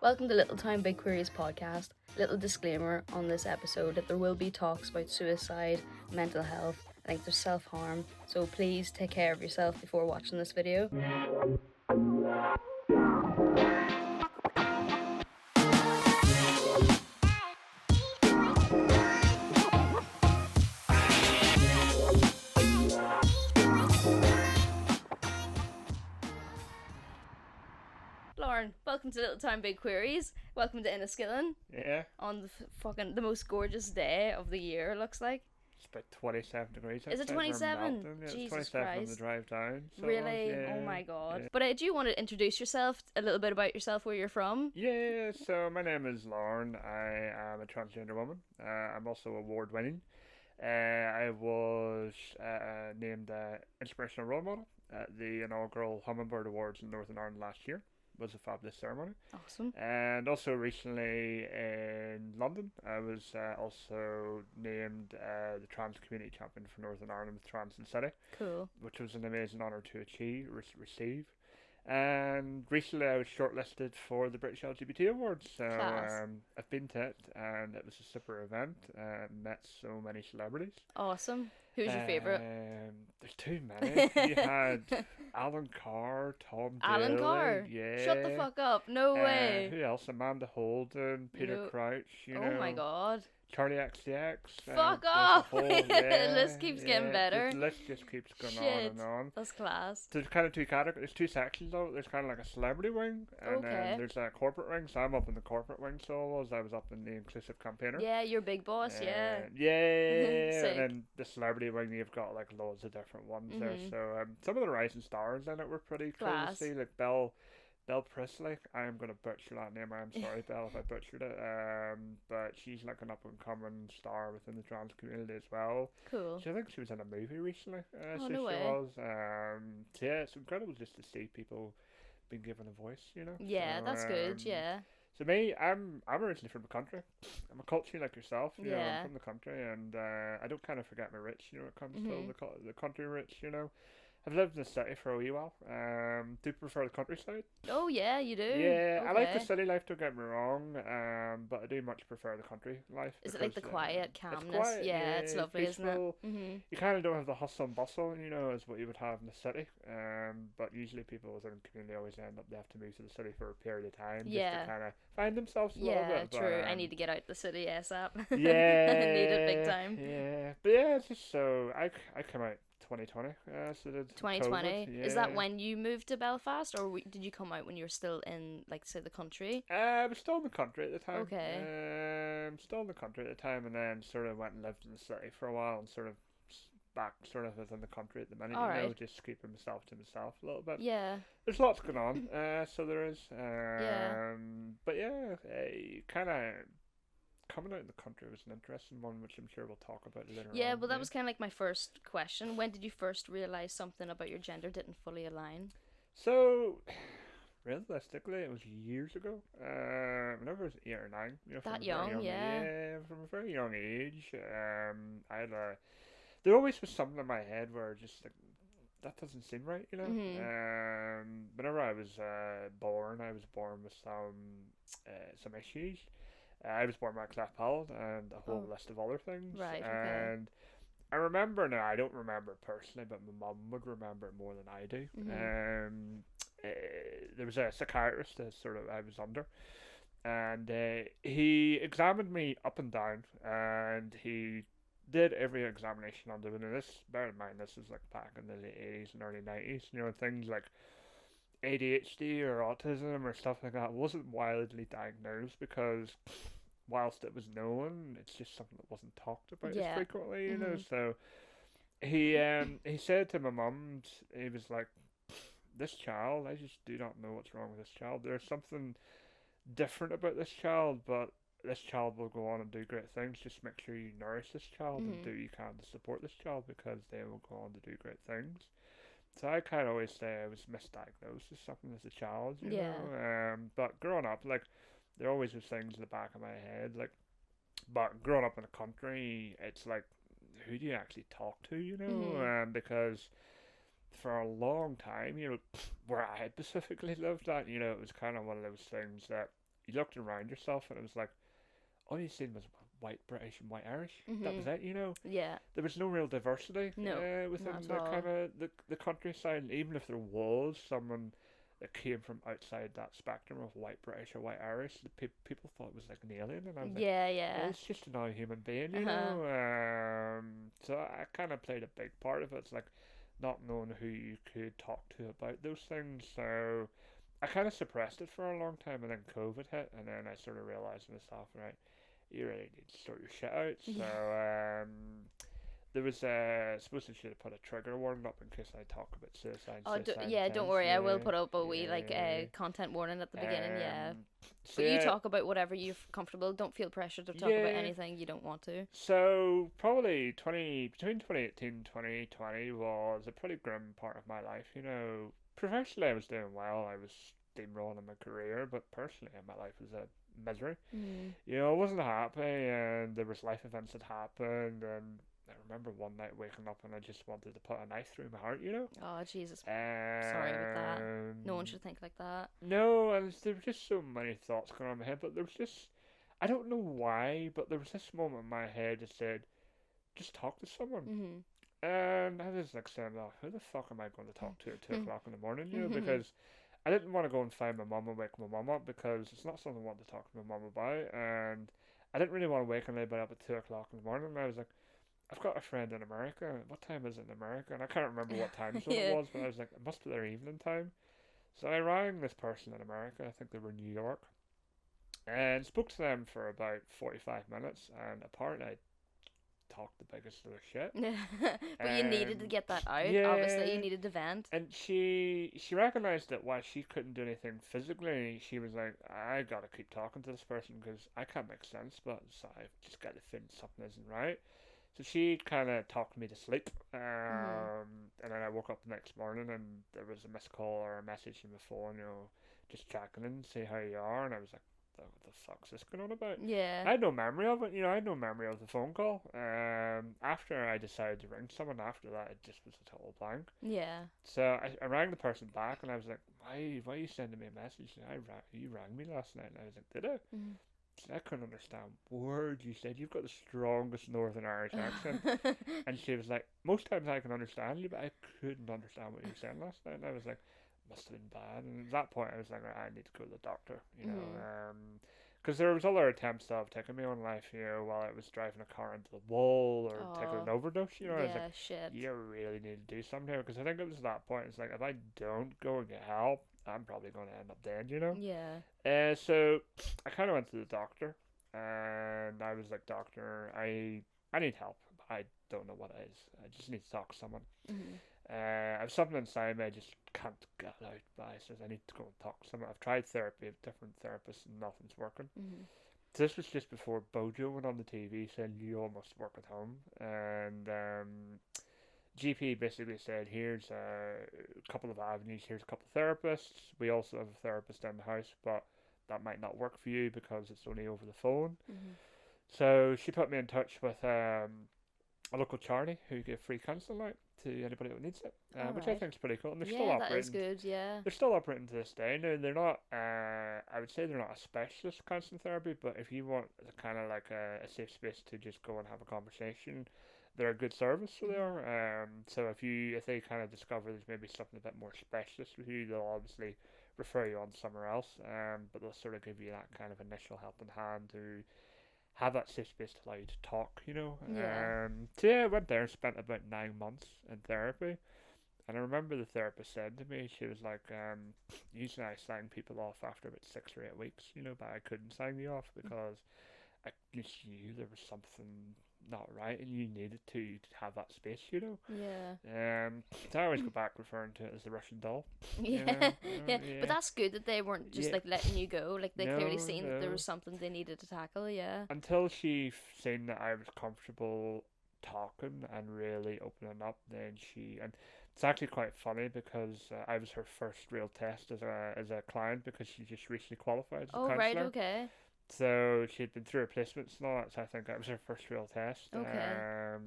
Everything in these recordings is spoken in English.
Welcome to Little Town Big Queeries podcast. Little disclaimer on this episode that there will be talks about suicide, mental health, I think there's self-harm, so please take care of yourself before watching this video. Lauren, welcome to Little Town Big Queries. Welcome to Enniskillen. Yeah. On the most gorgeous day of the year, looks like. It's about 27 degrees. Is it 27? Yeah, Jesus it's 27 Christ. on the drive down. So Really? yeah, Oh my god. Yeah. But do you want to introduce yourself, a little bit about yourself, where you're from? Yeah, so my name is Lauren. I am a transgender woman. I'm also award winning. I was named Inspirational Role Model at the inaugural Hummingbird Awards in Northern Ireland last year. Was a fabulous ceremony. Awesome. And also recently in London, I was also named the Trans Community Champion for Northern Ireland with Trans in City. Cool. Which was an amazing honour to receive. And recently I was shortlisted for the British LGBT Awards. So I've been to it, and it was a super event, and met so many celebrities. Awesome. Who's your favourite? There's too many. You had Alan Carr, Tom Alan Daly, Carr? yeah. Shut the fuck up. No way. Who else? Amanda Holden, Peter No. Crouch, Oh my god. Charlie XCX. Fuck there's a off. whole- The list keeps getting better. The list just keeps going on Shit. and on. That's class. There's kind of two categories. There's two sections though. There's kind of like a celebrity wing, and Okay. then there's a corporate wing. So I'm up in the corporate wing. So I was up in the inclusive campaigner. Yeah, you're big boss, yeah. Yeah. Sick. And then the celebrity wing, you've got like loads of different ones there. Mhm. So some of the rising stars in it were pretty cool to Class. see. Like Belle Prisley. I am gonna butcher that name. I'm sorry, Belle, if I butchered it. But she's like an up and coming star within the trans community as well. Cool. So I think she was in a movie recently. Oh, So no she way. was. So yeah, it's incredible just to see people being given a voice. Yeah, So, that's good, yeah. So me, I'm originally from the country. I'm a culture like yourself. Yeah. I'm from the country, and I don't kind of forget my roots. When it comes to the country roots. I've lived in the city for a wee while. Do you prefer the countryside? Oh yeah, you do? Yeah, I like the Okay. city life, don't get me wrong, but I do much prefer the country life. Is it like the because, quiet it's calmness? quiet, Yeah, it's lovely, peaceful. isn't it? You kind of don't have the hustle and bustle, as what you would have in the city. But usually people within the community always end up, they have to move to the city for a period of time just Yeah. to kind of find themselves a little Yeah, bit. true. But, I need to get out the city ASAP. yeah, I need it big time. Yeah, but yeah, it's just so I came out 2020. So did 2020. COVID, Is that yeah. when you moved to Belfast, or did you come out when you were still in, like, say, the country? I was still in the country at the time. Okay. Still in the country at the time, and then sort of went and lived in the city for a while, and sort of back sort of within the country at the minute. Alright. Just keeping myself to myself a little bit. Yeah. There's lots going on. So there is. Yeah. But yeah, kind of coming out in the country was an interesting one, which I'm sure we'll talk about later on. Yeah, well, that was kind of like my first question. When did you first realize something about your gender didn't fully align? So, realistically, it was years ago. Whenever I was 8 or 9. That from a very young, yeah. Yeah, from a very young age. I had there always was something in my head where just like, that doesn't seem right, Whenever I was born with some issues. I was born with a cleft palate and a whole list of other things. Right, okay. And I remember now, I don't remember it personally, but my mum would remember it more than I do. There was a psychiatrist that I was under, and he examined me up and down, and he did every examination under me. Now this, bear in mind, this is like back in the late 80s and early 90s, things like ADHD or autism or stuff like that wasn't widely diagnosed because whilst it was known, it's just something that wasn't talked about Yeah. as frequently, So he said to my mum, he was like, "This child, I just do not know what's wrong with this child. There's something different about this child, but this child will go on and do great things. Just make sure you nourish this child and do what you can to support this child because they will go on to do great things." So I kind of always say I was misdiagnosed as something as a child, you know. But growing up, like, there always was things in the back of my head, like, but growing up in the country, it's like, who do you actually talk to, because for a long time, where I specifically lived at, it was kind of one of those things that you looked around yourself and it was like all you seen was white British and white Irish. That was Mhm. it, you know. Yeah. There was no real diversity No. within Not at the all. kind of the countryside. And even if there was someone that came from outside that spectrum of white British or white Irish, the people thought it was like an alien, and I was like, Yeah. Yeah. it's just another human being, Uh you huh. know. So I kind of played a big part of it. It's like not knowing who you could talk to about those things. So I kind of suppressed it for a long time, and then COVID hit, and then I sort of realized myself, right, you really need to sort your shit out. So Yeah. there was I suppose I should have put a trigger warning up in case I talk about suicide, Oh, suicide yeah. Don't intents. worry. I will Yeah, put up a wee like yeah. content warning at the beginning. Yeah. So But you yeah, talk about whatever you're comfortable. Don't feel pressure to talk about yeah. anything you don't want to. So probably 20 between 2018 and 2020 was a pretty grim part of my life. You know, professionally I was doing well. I was steamrolling in my career, but personally my life was a misery. Mm. You know, I wasn't happy, and there was life events that happened, and I remember one night waking up and I just wanted to put a knife through my heart. You know. Oh, Jesus. Sorry about that. No one Um, should think like that. no, and there were just so many thoughts going on in my head, but there was just I don't know why, but there was this moment in my head that said, just talk to someone. Mhm. And I was like saying, oh, who the fuck am I going to talk to at 2 o'clock in the morning, you know, Mhm. because I didn't want to go and find my mum and wake my mum up because it's not something I want to talk to my mum about. And I didn't really want to wake anybody up at 2 o'clock in the morning. And I was like, I've got a friend in America. What time is it in America? And I can't remember what time zone it Yeah. was, but I was like, it must be their evening time. So I rang this person in America. I think they were in New York and spoke to them for about 45 minutes. And apparently, I talked the biggest of their shit. But you needed to Um, get that out. Obviously, you yeah, needed to vent. and she recognized that while she couldn't do anything physically, she was like, I gotta keep talking to this person because I can't make sense, but so I just got to feel something isn't right. So she kind of talked me to sleep, Mhm. and then I woke up the next morning and there was a missed call or a message in my phone, you know, just checking in, see how you are, and I was like, what the fuck's this going on about? Yeah. I had no memory of it, you know, I had no memory of the phone call. After I decided to ring someone after that, it just was a total blank. Yeah. So I rang the person back and I was like, why are you sending me a message? And you rang me last night, and I was like, did I? Mhm. I couldn't understand words you said. You've got the strongest Northern Irish accent. And she was like, most times I can understand you, but I couldn't understand what you were saying last night. And I was like, must have been bad. And at that point, I was like, I need to go to the doctor, you know. Mhm. Because there was other attempts of taking my own life, you know, while I was driving a car into the wall or taking Oh. an overdose, you know. I was like, Yeah. Shit. you really need to do something here. Because I think it was that point. It's like, if I don't go and get help, I'm probably going to end up dead, you know. Yeah. So I kind of went to the doctor, and I was like, "Doctor, I need help. I don't know what it is. I just need to talk to someone. Mhm. I have something inside me I just can't get out." But I says I need to go and talk to someone. I've tried therapy with different therapists, and nothing's working. Mhm. So this was just before Bojo went on the TV saying you all must work at home, and GP basically said, here's a couple of avenues, here's a couple of therapists. We also have a therapist in the house, but that might not work for you because it's only over the phone. Mhm. So she put me in touch with a local charity who give free counselling out to anybody who needs it, All which I right. think is pretty cool. And they're still Yeah, that is operating. good. Yeah. They're still operating to this day. Now they're not. I would say they're not a specialist counselling therapy, but if you want kind of like a safe space to just go and have a conversation, they're a good service. So they Mhm. are. So if they kind of discover there's maybe something a bit more specialist with you, they'll obviously refer you on somewhere else. But they'll sort of give you that kind of initial helping hand to have that safe space to allow you to talk. You know. Yeah. So yeah, I went there and spent about 9 months in therapy. And I remember the therapist said to me, she was like, usually I sign people off after about 6 or 8 weeks, you know, but I couldn't sign you off because I just knew there was something not right and you needed to have that space, you know. Yeah. So I always go back referring to it as the Russian doll, you know. Yeah. Yeah. But Yeah. that's good that they weren't just Yeah. like letting you go. Like they clearly No, seen that there was no. something they needed to tackle. Yeah. Until she seen that I was comfortable talking and really opening up, then and it's actually quite funny because I was her first real test as a client because she just recently qualified as a Oh right. counsellor. Okay. So she'd been through her placements and all that. So I think that was her first real test. Okay.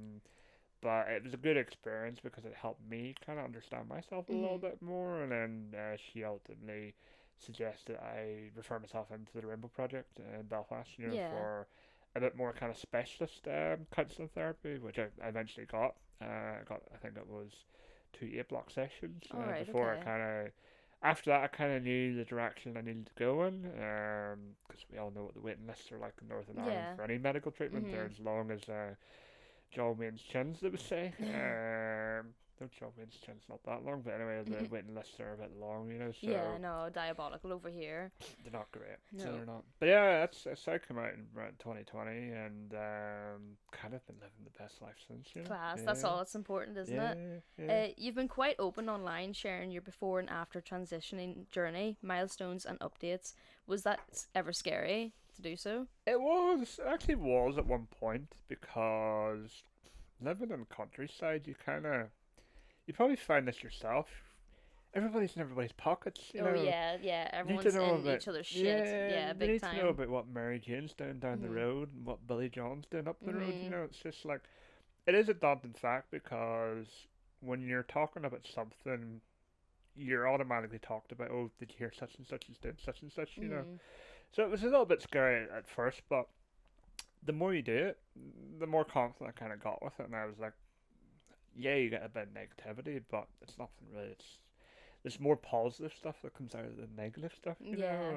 But it was a good experience because it helped me kind of understand myself a little Mhm. bit more, and then she ultimately suggested I refer myself into the Rainbow Project in Belfast, you know, Yeah. for a bit more kind of specialist counselling therapy, which I eventually got. I think it was 2 8 block sessions All right. before I Okay. kind of. After that, I kind of knew the direction I needed to go in, because we all know what the waiting lists are like in Northern Ireland Yeah. for any medical treatment. They're Mhm. as long as Joe Wayne's chins, they would say. No, Joe Wayne's chin's not that long, but anyway, the waiting lists are a bit long, you know, Yeah. so No, diabolical over here. they're not great. So No. they're not. But yeah, that's I come out in around 2020 and kind of been living the best life since, you know. Class. That's Yeah, all that's important, isn't yeah, it? yeah. You've been quite open online, sharing your before and after transitioning journey, milestones, and updates. Was that ever scary to do so? It actually was at one point because living in the countryside, you probably find this yourself. Everybody's in everybody's pockets, you Oh know. yeah, yeah. You need to Everyone's know in about each other's shit. yeah. Yeah, You big need to know time. about what Mary Jane's doing down the Mhm. road and what Billy John's doing up the road. You Mhm. know, it's just like it is a daunting fact because when you're talking about something, you're automatically talked about. Oh, did you hear such and such is doing such and such? You know, Mhm. so it was a little bit scary at first, but the more you do it, the more confident I kind of got with it, and I was like, yeah, you get a bit of negativity, but it's nothing really. It's there's more positive stuff that comes out of the negative stuff, you Yeah.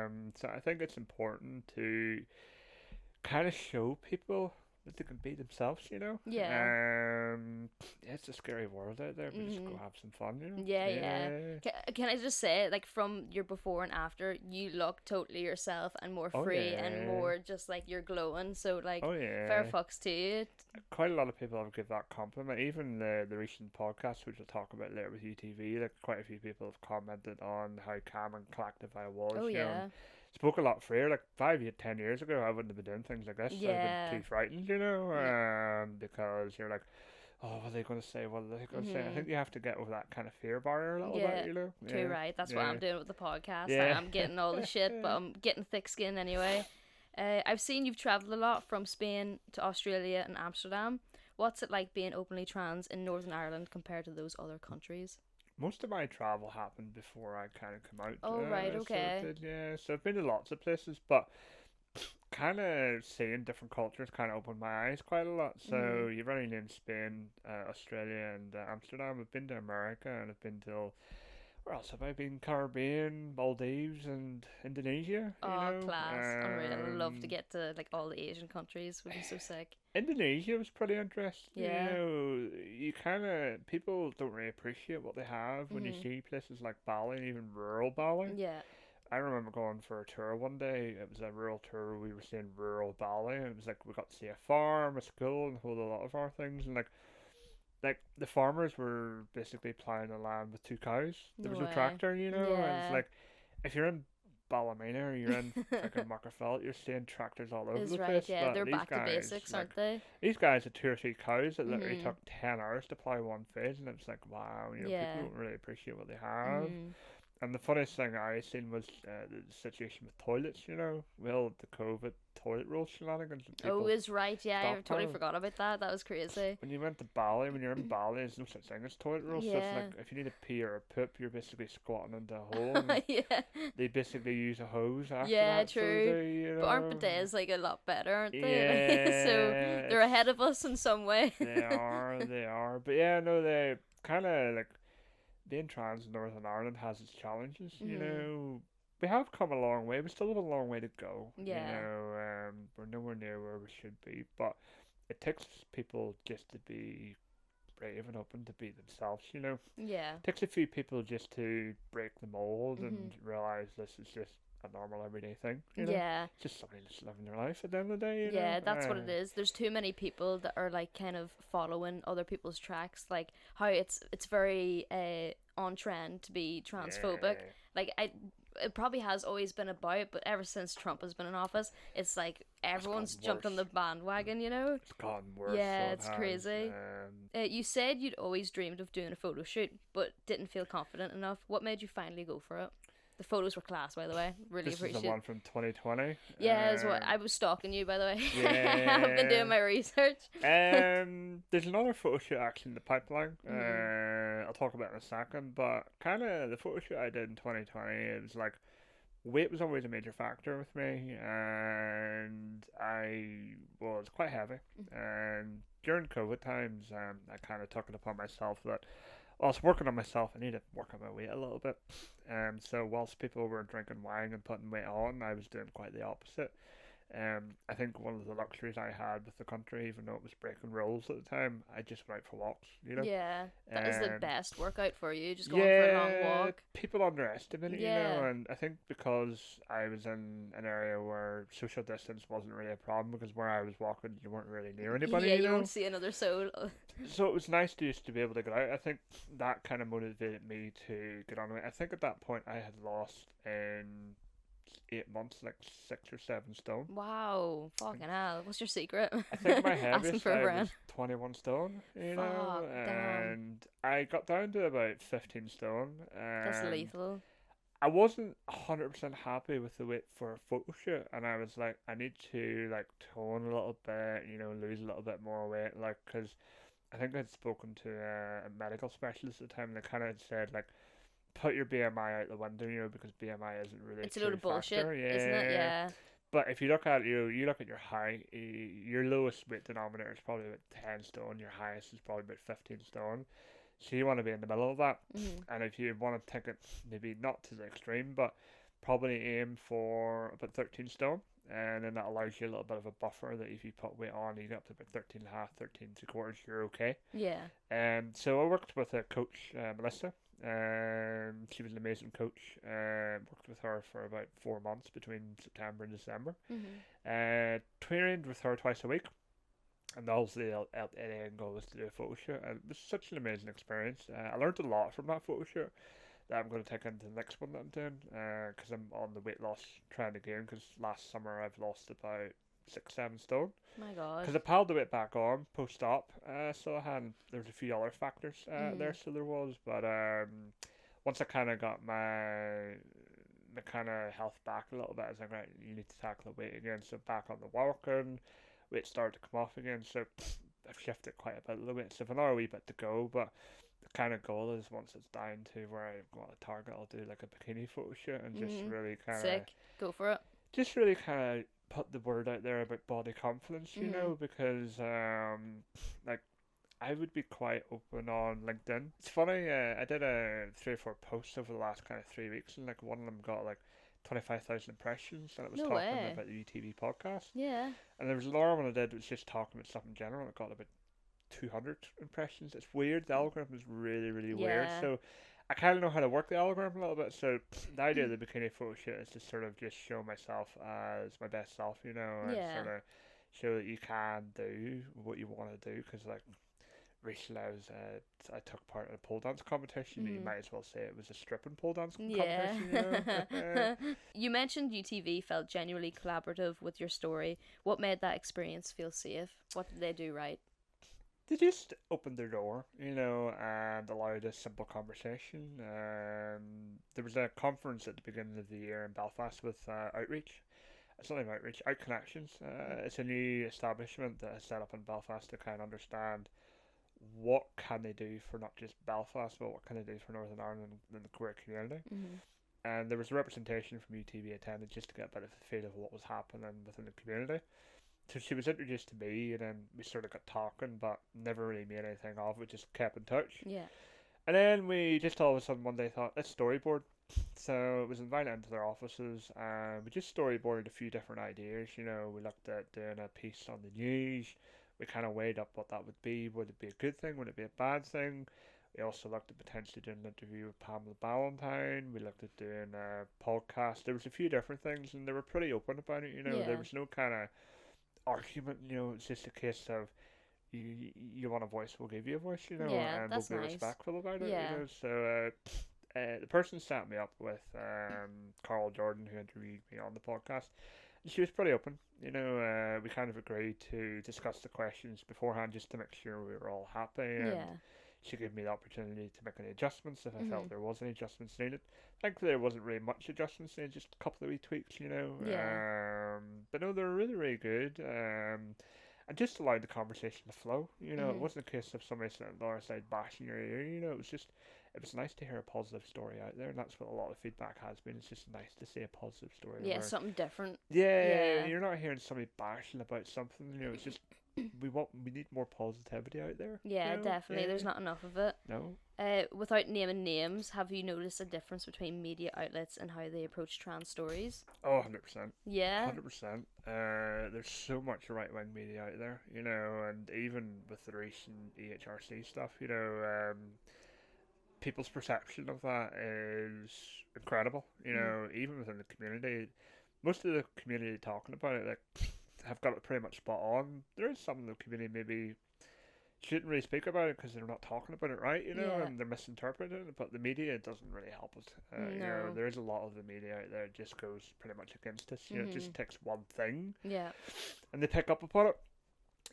know. So I think it's important to kind of show people that they can be themselves, you know. Yeah. Yeah, it's a scary world out there, but just go Mhm. have some fun, you know. Yeah, yeah. Yeah. Can I just say, like, from your before and after, you look totally yourself and more Oh free and yeah. more just like you're glowing. So, like, Oh fair yeah. fucks to you. Quite a lot of people have give that compliment. Even the recent podcast, which we'll talk about later with UTV, like quite a few people have commented on how calm and collective I was, Oh, you know, and yeah. spoke a lot freer. Like 10 years ago, I wouldn't have been doing things like this. I'd have been Yeah. too frightened, you know, N- because you're like, oh, what are they going to say? What are they going to say? I mhm. think you have to get over that kind of fear barrier a little bit, Yeah. you know. Too Yeah, right. That's what yeah, I'm doing with the podcast. yeah. I'm getting all the shit, but I'm getting thick skin anyway. I've seen you've traveled a lot from Spain to Australia and Amsterdam. What's it like being openly trans in Northern Ireland compared to those other countries? Most of my travel happened before I kind of come out. Oh, right, So it okay. did, yeah. So I've been to lots of places, but kind of seeing different cultures kind of opened my eyes quite a lot. Mhm. So you've already named Spain, Australia, and Amsterdam. I've been to America, and I've been to where else have I been? Caribbean, Maldives, and Indonesia. You Oh, know, class. Unreal. I'd love to get to, like, all the Asian countries. Would be so sick. Indonesia was pretty interesting. You Yeah. know, you kind of people don't really appreciate what they have when you Mhm. see places like Bali and even rural Bali. Yeah. I remember going for a tour one day. It was a rural tour. We were seeing rural Bali, and it was like we got to see a farm, a school, and a whole lot of our things. And like the farmers were basically plowing the land with 2 cows. There No was no way. tractor, you know. And it's Yeah. like if you're in Ballymena or you're in freaking Markerfell, you're seeing tractors all over Is the right. place. Yeah. But They're back to basics, aren't they? these guys had 2 or 3 cows that literally Mhm. took 10 hours to plow one field, and it's like wow, you know, people Yeah. don't really appreciate what they have. Mhm. And the funniest thing I seen was the situation with toilets. You know, well, the COVID toilet roll shenanigans and Oh, people is right. Yeah. I totally stockpiling. forgot about that. That was crazy. When you went to Bali, when you're in Bali, there's no such thing as toilet roll. So it's Yeah. like if you need a pee or a poop, you're basically squatting into a hole, and Yeah. they basically use a hose after Yeah. that. So they True. do, you But aren't know. bidets like a lot better, aren't they? Like, so Yeah, they're ahead of us in some way. they are, they are. But yeah, no, they kind of like being trans in Northern Ireland has its challenges. You Mhm. know, we have come a long way. We still have a long way to go. You Yeah. know, we're nowhere near where we should be, but it takes people just to be brave and open to be themselves. You know, Yeah. it takes a few people just to break the mold Mhm. and realize this is just a normal everyday thing. You know, Yeah. it's just somebody that's living their life at the end of the day. You Yeah, know, that's what it is. There's too many people that are like kind of following other people's tracks, like how it's very on trend to be transphobic. yeah, Like it probably has always been about, but ever since Trump has been in office, it's like it's gotten everyone's jumped on worse. the bandwagon, you know? It's gotten worse. Yeah, So it it's has. crazy. You said you'd always dreamed of doing a photo shoot, but didn't feel confident enough. What made you finally go for it? The photos were class, by the way. Really This is appreciate the it. one from 2020. Yeah, is what I was stalking you, by the way. Yeah. I've been doing my research. There's another photo shoot actually in the pipeline. I'll talk about it in a second, but kind of the photo shoot I did in 2020, it was like weight was always a major factor with me, and I was quite heavy. And during COVID times, I kind of took it upon myself that I was working on myself. I needed to work on my weight a little bit. So whilst people were drinking wine and putting weight on, I was doing quite the opposite. I think one of the luxuries I had with the country, even though it was breaking rules at the time, I just went out for walks, you know. Yeah, that is the Um, best workout for you. Just going for a long yeah, walk. people underestimate it, you Yeah. know, and I think because I was in an area where social distance wasn't really a problem, because where I was walking, you weren't really near anybody, Yeah, you you know. won't see another soul. So it was nice to just to be able to get out. I think that kind of motivated me to get on with it. I think at that point I had lost in 8 months like 6 or 7 stone. Wow, fucking hell. What's your secret? I think my Asking heaviest for a I friend. was 21 stone, you know, Fuck, damn. and I got down to about 15 stone. That's lethal. I wasn't 100% happy with the weight for a photo shoot, and I was like, I need to like tone a little bit, you know, lose a little bit more weight, like, because I think I'd spoken to a medical specialist at the time, and they kind of said like, put your BMI out the window, you know, because BMI isn't really It's a true load of bullshit, factor. isn't it? Yeah. But if you look at you look at your height, your lowest weight denominator is probably about 10 stone. Your highest is probably about 15 stone. So you want to be in the middle of that. And if you want to take it maybe not to the extreme, but probably aim for about 13 stone. And then that allows you a little bit of a buffer that if you put weight on, you get up to about 13 and a half, 13 3/4, you're okay. Yeah. So I worked with a coach, Melissa. She was an amazing coach. Worked with her for about 4 months between September and December. Trained with her twice a week, and obviously the end goal was to do a photo shoot. And it was such an amazing experience. I learned a lot from that photo shoot that I'm going to take into the next one that I'm doing. Because I'm on the weight loss trend again. Because last summer I've lost about 6-7 stone. My God. Because I piled the weight back on post-op, so there was a few other factors there, so there was. But once I kind of got my kind of health back a little bit, I was like, right, you need to tackle the weight again. So back on the walking, weight started to come off again. So I've shifted quite a bit of the weight. So I've another wee bit to go, but the kind of goal is once it's down to where I've got a target, I'll do like a bikini photo shoot and just really kind of Sick. Go for it. just really kind of put the word out there about body confidence, you know, because like I would be quite open on LinkedIn. It's funny, I did 3 or 4 posts over the last kind of 3 weeks, and like one of them got like 25,000 impressions, and it was No talking way. about the UTV podcast. Yeah. And there was another one I did that was just talking about stuff in general, and it got about 200 impressions. It's weird. The algorithm is really, really weird. Yeah. So I kind of know how to work the algorithm a little bit. So the idea of the bikini photo shoot is to sort of just show myself as my best self, you know, and Yeah. sort of show that you can do what you want to do. Because like recently I took part in a pole dance competition. You might as well say it was a stripping pole dance competition. You know? You mentioned UTV felt genuinely collaborative with your story. What made that experience feel safe? What did they do right? They just opened their door, you know, and allowed a simple conversation. There was a conference at the beginning of the year in Belfast with Outreach. It's not even Outreach, Out Connections. It's a new establishment that is set up in Belfast to kind of understand what can they do for not just Belfast, but what can they do for Northern Ireland and the queer community. And there was a representation from UTV attended just to get a bit of a feel of what was happening within the community. So she was introduced to me, and then we sort of got talking, but never really made anything of it, just kept in touch. Yeah. And then we just all of a sudden one day thought, let's storyboard. So it was invited into their offices, and we just storyboarded a few different ideas. You know, we looked at doing a piece on the news. We kind of weighed up what that would be. Would it be a good thing? Would it be a bad thing? We also looked at potentially doing an interview with Pamela Ballantyne. We looked at doing a podcast. There was a few different things, and they were pretty open about it. You know, Yeah. there was no kind of argument, you know. It's just a case of you want a voice, we'll give you a voice, you know, Yeah, and that's we'll be nice. respectful about it, Yeah. you know. So the person set me up with Carl Jordan, who interviewed me on the podcast, and she was pretty open, you know. We kind of agreed to discuss the questions beforehand just to make sure we were all happy, and Yeah. She gave me the opportunity to make any adjustments if I Mhm. felt there was any adjustments needed. Thankfully, there wasn't really much adjustments needed, just a couple of wee tweaks, you know. Yeah. But no, they were really, really good. And just allowed the conversation to flow. You know, it Mhm. wasn't a case of somebody sitting on the other side bashing your ear. You know, it was nice to hear a positive story out there, and that's what a lot of feedback has been. It's just nice to see a positive story. Yeah, Where, something different. yeah, Yeah. you're not hearing somebody bashing about something. You know, it's just we need more positivity out there. You Yeah, know, definitely. There's yeah, not enough of it. no. Without naming names, have you noticed a difference between media outlets and how they approach trans stories? Oh, 100%. Yeah. 100%. There's so much right wing media out there, you know, and even with the recent EHRC stuff, you know, people's perception of that is incredible. You Mhm. know, even within the community, most of the community talking about it, like, have got it pretty much spot on. There is some of the community maybe shouldn't really speak about it because they're not talking about it right, you know, Yeah. and they're misinterpreting it. But the media doesn't really help us. You know, No. there is a lot of the media out there that just goes pretty much against us. You know, it Mhm. just takes one thing Yeah. and they pick up upon it.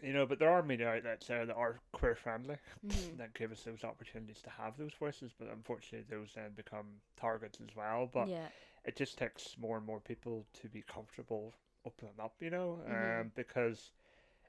You know, but there are media outlets there that are queer friendly Mhm. that give us those opportunities to have those voices. But unfortunately, those then become targets as well. But Yeah. it just takes more and more people to be comfortable opening up. You know, Mhm. because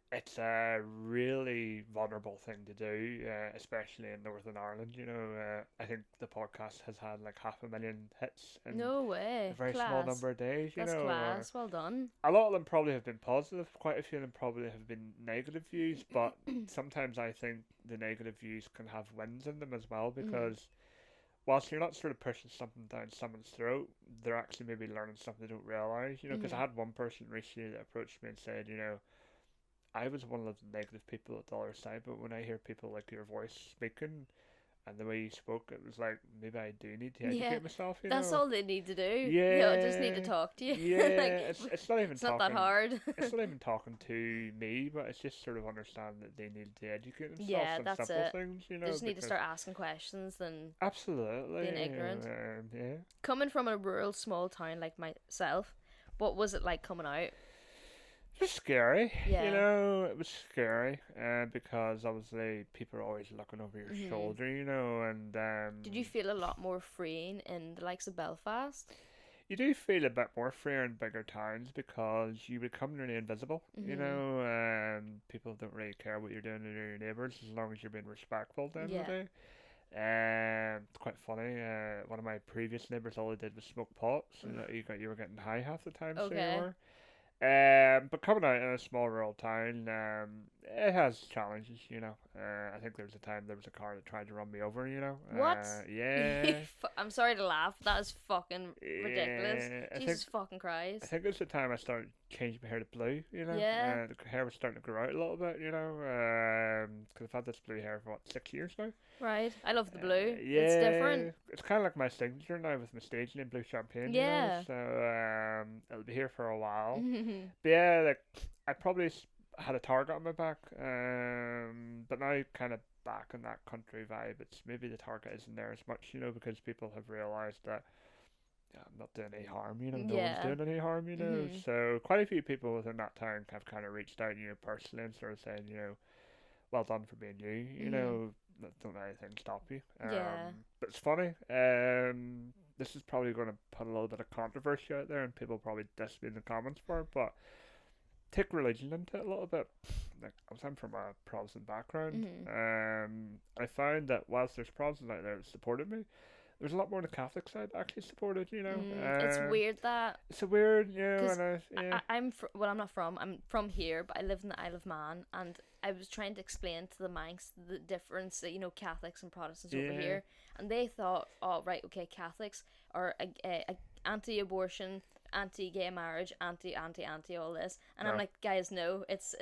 it's a really vulnerable thing to do, especially in Northern Ireland. You know, I think the podcast has had like 500,000 hits in No a way. very small Class. number of days. You That's know, class. Well done. a lot of them probably have been positive. Quite a few of them probably have been negative views, but sometimes I think the negative views can have wins in them as well Mhm. because whilst you're not sort of pushing something down someone's throat, they're actually maybe learning something they don't realize. You know, because I Mhm. had one person recently that approached me and said, you know, I was one of the negative people at the other side, but when I hear people like your voice speaking and the way you spoke, it was like maybe I do need to Yeah. educate myself, you That's know? all they need to do. They'll just need to Yeah, talk to you. Like, yeah. It's not even it's not that talking. hard. It's not even talking to me, but it's just sort of understanding that they need to educate themselves Yeah, on that's simple it. things, you They know, just need to because start asking questions than absolutely, being ignorant. yeah. Coming from a rural small town like myself, what was it like coming out? Just scary, you Yeah. know. It was scary, because obviously people are always looking over your Mhm. shoulder, you know, and Did you feel a lot more freeing in the likes of Belfast? you do feel a bit more freer in bigger towns because you become nearly invisible, you Mhm. know, and people don't really care what you're doing to your neighbours as long as you're being respectful at the end of the Yeah. day. It's quite funny. One of my previous neighbours, all he did was smoke pot, so that you were getting high half the time, so you Okay. were. But coming out in a small rural town, it has challenges, you know. I think there was a time there was a car that tried to run me over, you know. What? Yeah, I'm sorry to laugh. But that is fucking ridiculous. yeah. Jesus fucking I Christ. think it was the time I started changing my hair to blue, you know. Yeah. The hair was starting to grow out a little bit, you know. Because I've had this blue hair for what 6 years now. Right. I love the blue. It's Yeah, different. it's kind of like my signature now with my stage name, Blue Champagne, you know. Yeah. So it'll be here for a while. But yeah, like I probably had a target on my back, but now kind of back in that country vibe. It's maybe the target isn't there as much, you know, because people have realised that yeah, I'm not doing any harm, you know. No one's Yeah. doing any harm, you know. Mhm. So quite a few people within that town have kind of reached out, you know, personally and sort of saying, you know, well done for being you, you Mhm. know. Don't let anything stop you. Yeah. But it's funny. This is probably going to put a little bit of controversy out there, and people probably diss me in the comments for it. But take religion into it a little bit. Like, I'm from a Protestant background. Mhm. I found that whilst there's Protestants out there that supported me, there's a lot more on the Catholic side that actually supported. You know, It's weird that it's a weird, you know, because and yeah, well, I'm not from. I'm from here, but I live in the Isle of Man, and I was trying to explain to the Manx the difference, Catholics and Protestants over yeah, here, and they thought, oh right, okay, Catholics are anti-abortion, anti-gay marriage, anti all this, and I'm no, like, guys, no, it's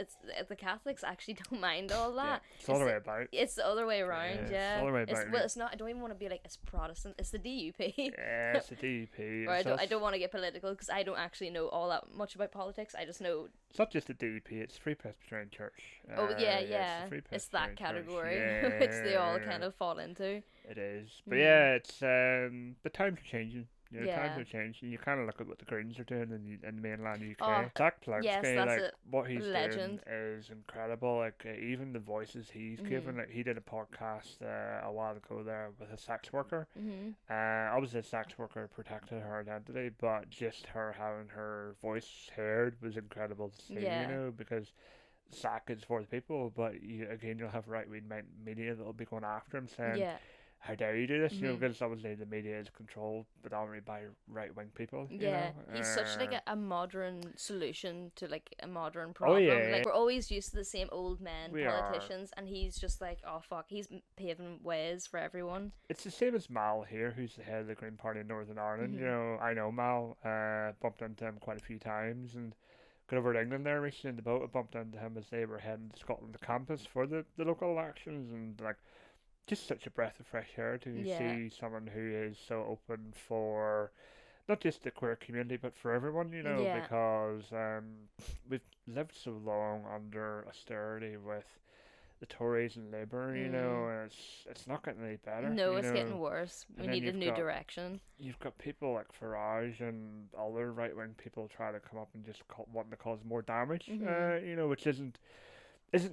the Catholics actually don't mind all yeah, that. it's all the way about. It's the other way Yeah, around, it's all yeah. the way It's about. well, it's not. I don't even want to be like it's Protestant. It's the DUP. Yeah, it's the DUP. Or I It's don't. us. I don't want to get political because I don't actually know all that much about politics. I just know. It's not just the DUP. It's Free Presbyterian Church. Oh yeah, Yeah, it's the yeah. Free It's Presbyterian that Church. category which they all Yeah, kind of fall into. it is. But Mhm. yeah, it's the times are changing. Times Yeah. are changing. You kind of look at what the Greens are doing in mainland Oh, UK. Zach yes, Plensky, that's like it. what he's doing Legend. is incredible. Like even the voices he's given. Mhm. Like he did a podcast a while ago there with a sex worker. Mhm. Obviously, a sex worker protected her identity, but just her having her voice heard was incredible to see. Yeah. Because Zach is for the people, but again, you'll have right wing media that'll be going after him saying, Yeah. how dare you do this? Mhm. Because obviously the media is controlled predominantly by right wing people. Yeah, he's such like a modern solution to like a modern Oh problem. yeah, Like we're always used to the same old men we are. politicians, and he's just like, oh fuck, he's paving ways for everyone. It's the same as Mal here, who's the head of the Green Party in Northern Ireland. Mhm. I know Mal. Bumped into him quite a few times, and got over to England there recently in the boat. I bumped into him as they were heading to Scotland to campus for the local elections, and like just such a breath of fresh air to Yeah. see someone who is so open for not just the queer community but for everyone, Yeah. because we've lived so long under austerity with the Tories and Labour, Mm. and it's not getting any better, No, it's getting worse. We and then need a new direction. you've got people like Farage and other right wing people trying to come up and just wanting to cause more damage, Mhm. which isn't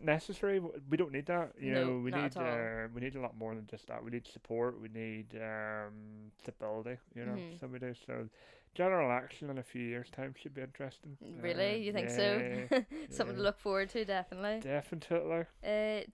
necessary. We don't need that. No, We not at all. we need a lot more than just that. We need support. We need stability. Mhm. So we do. So general election in a few years' time should be interesting. Really? You think so? Yeah, Something to yeah, look forward to, definitely. definitely.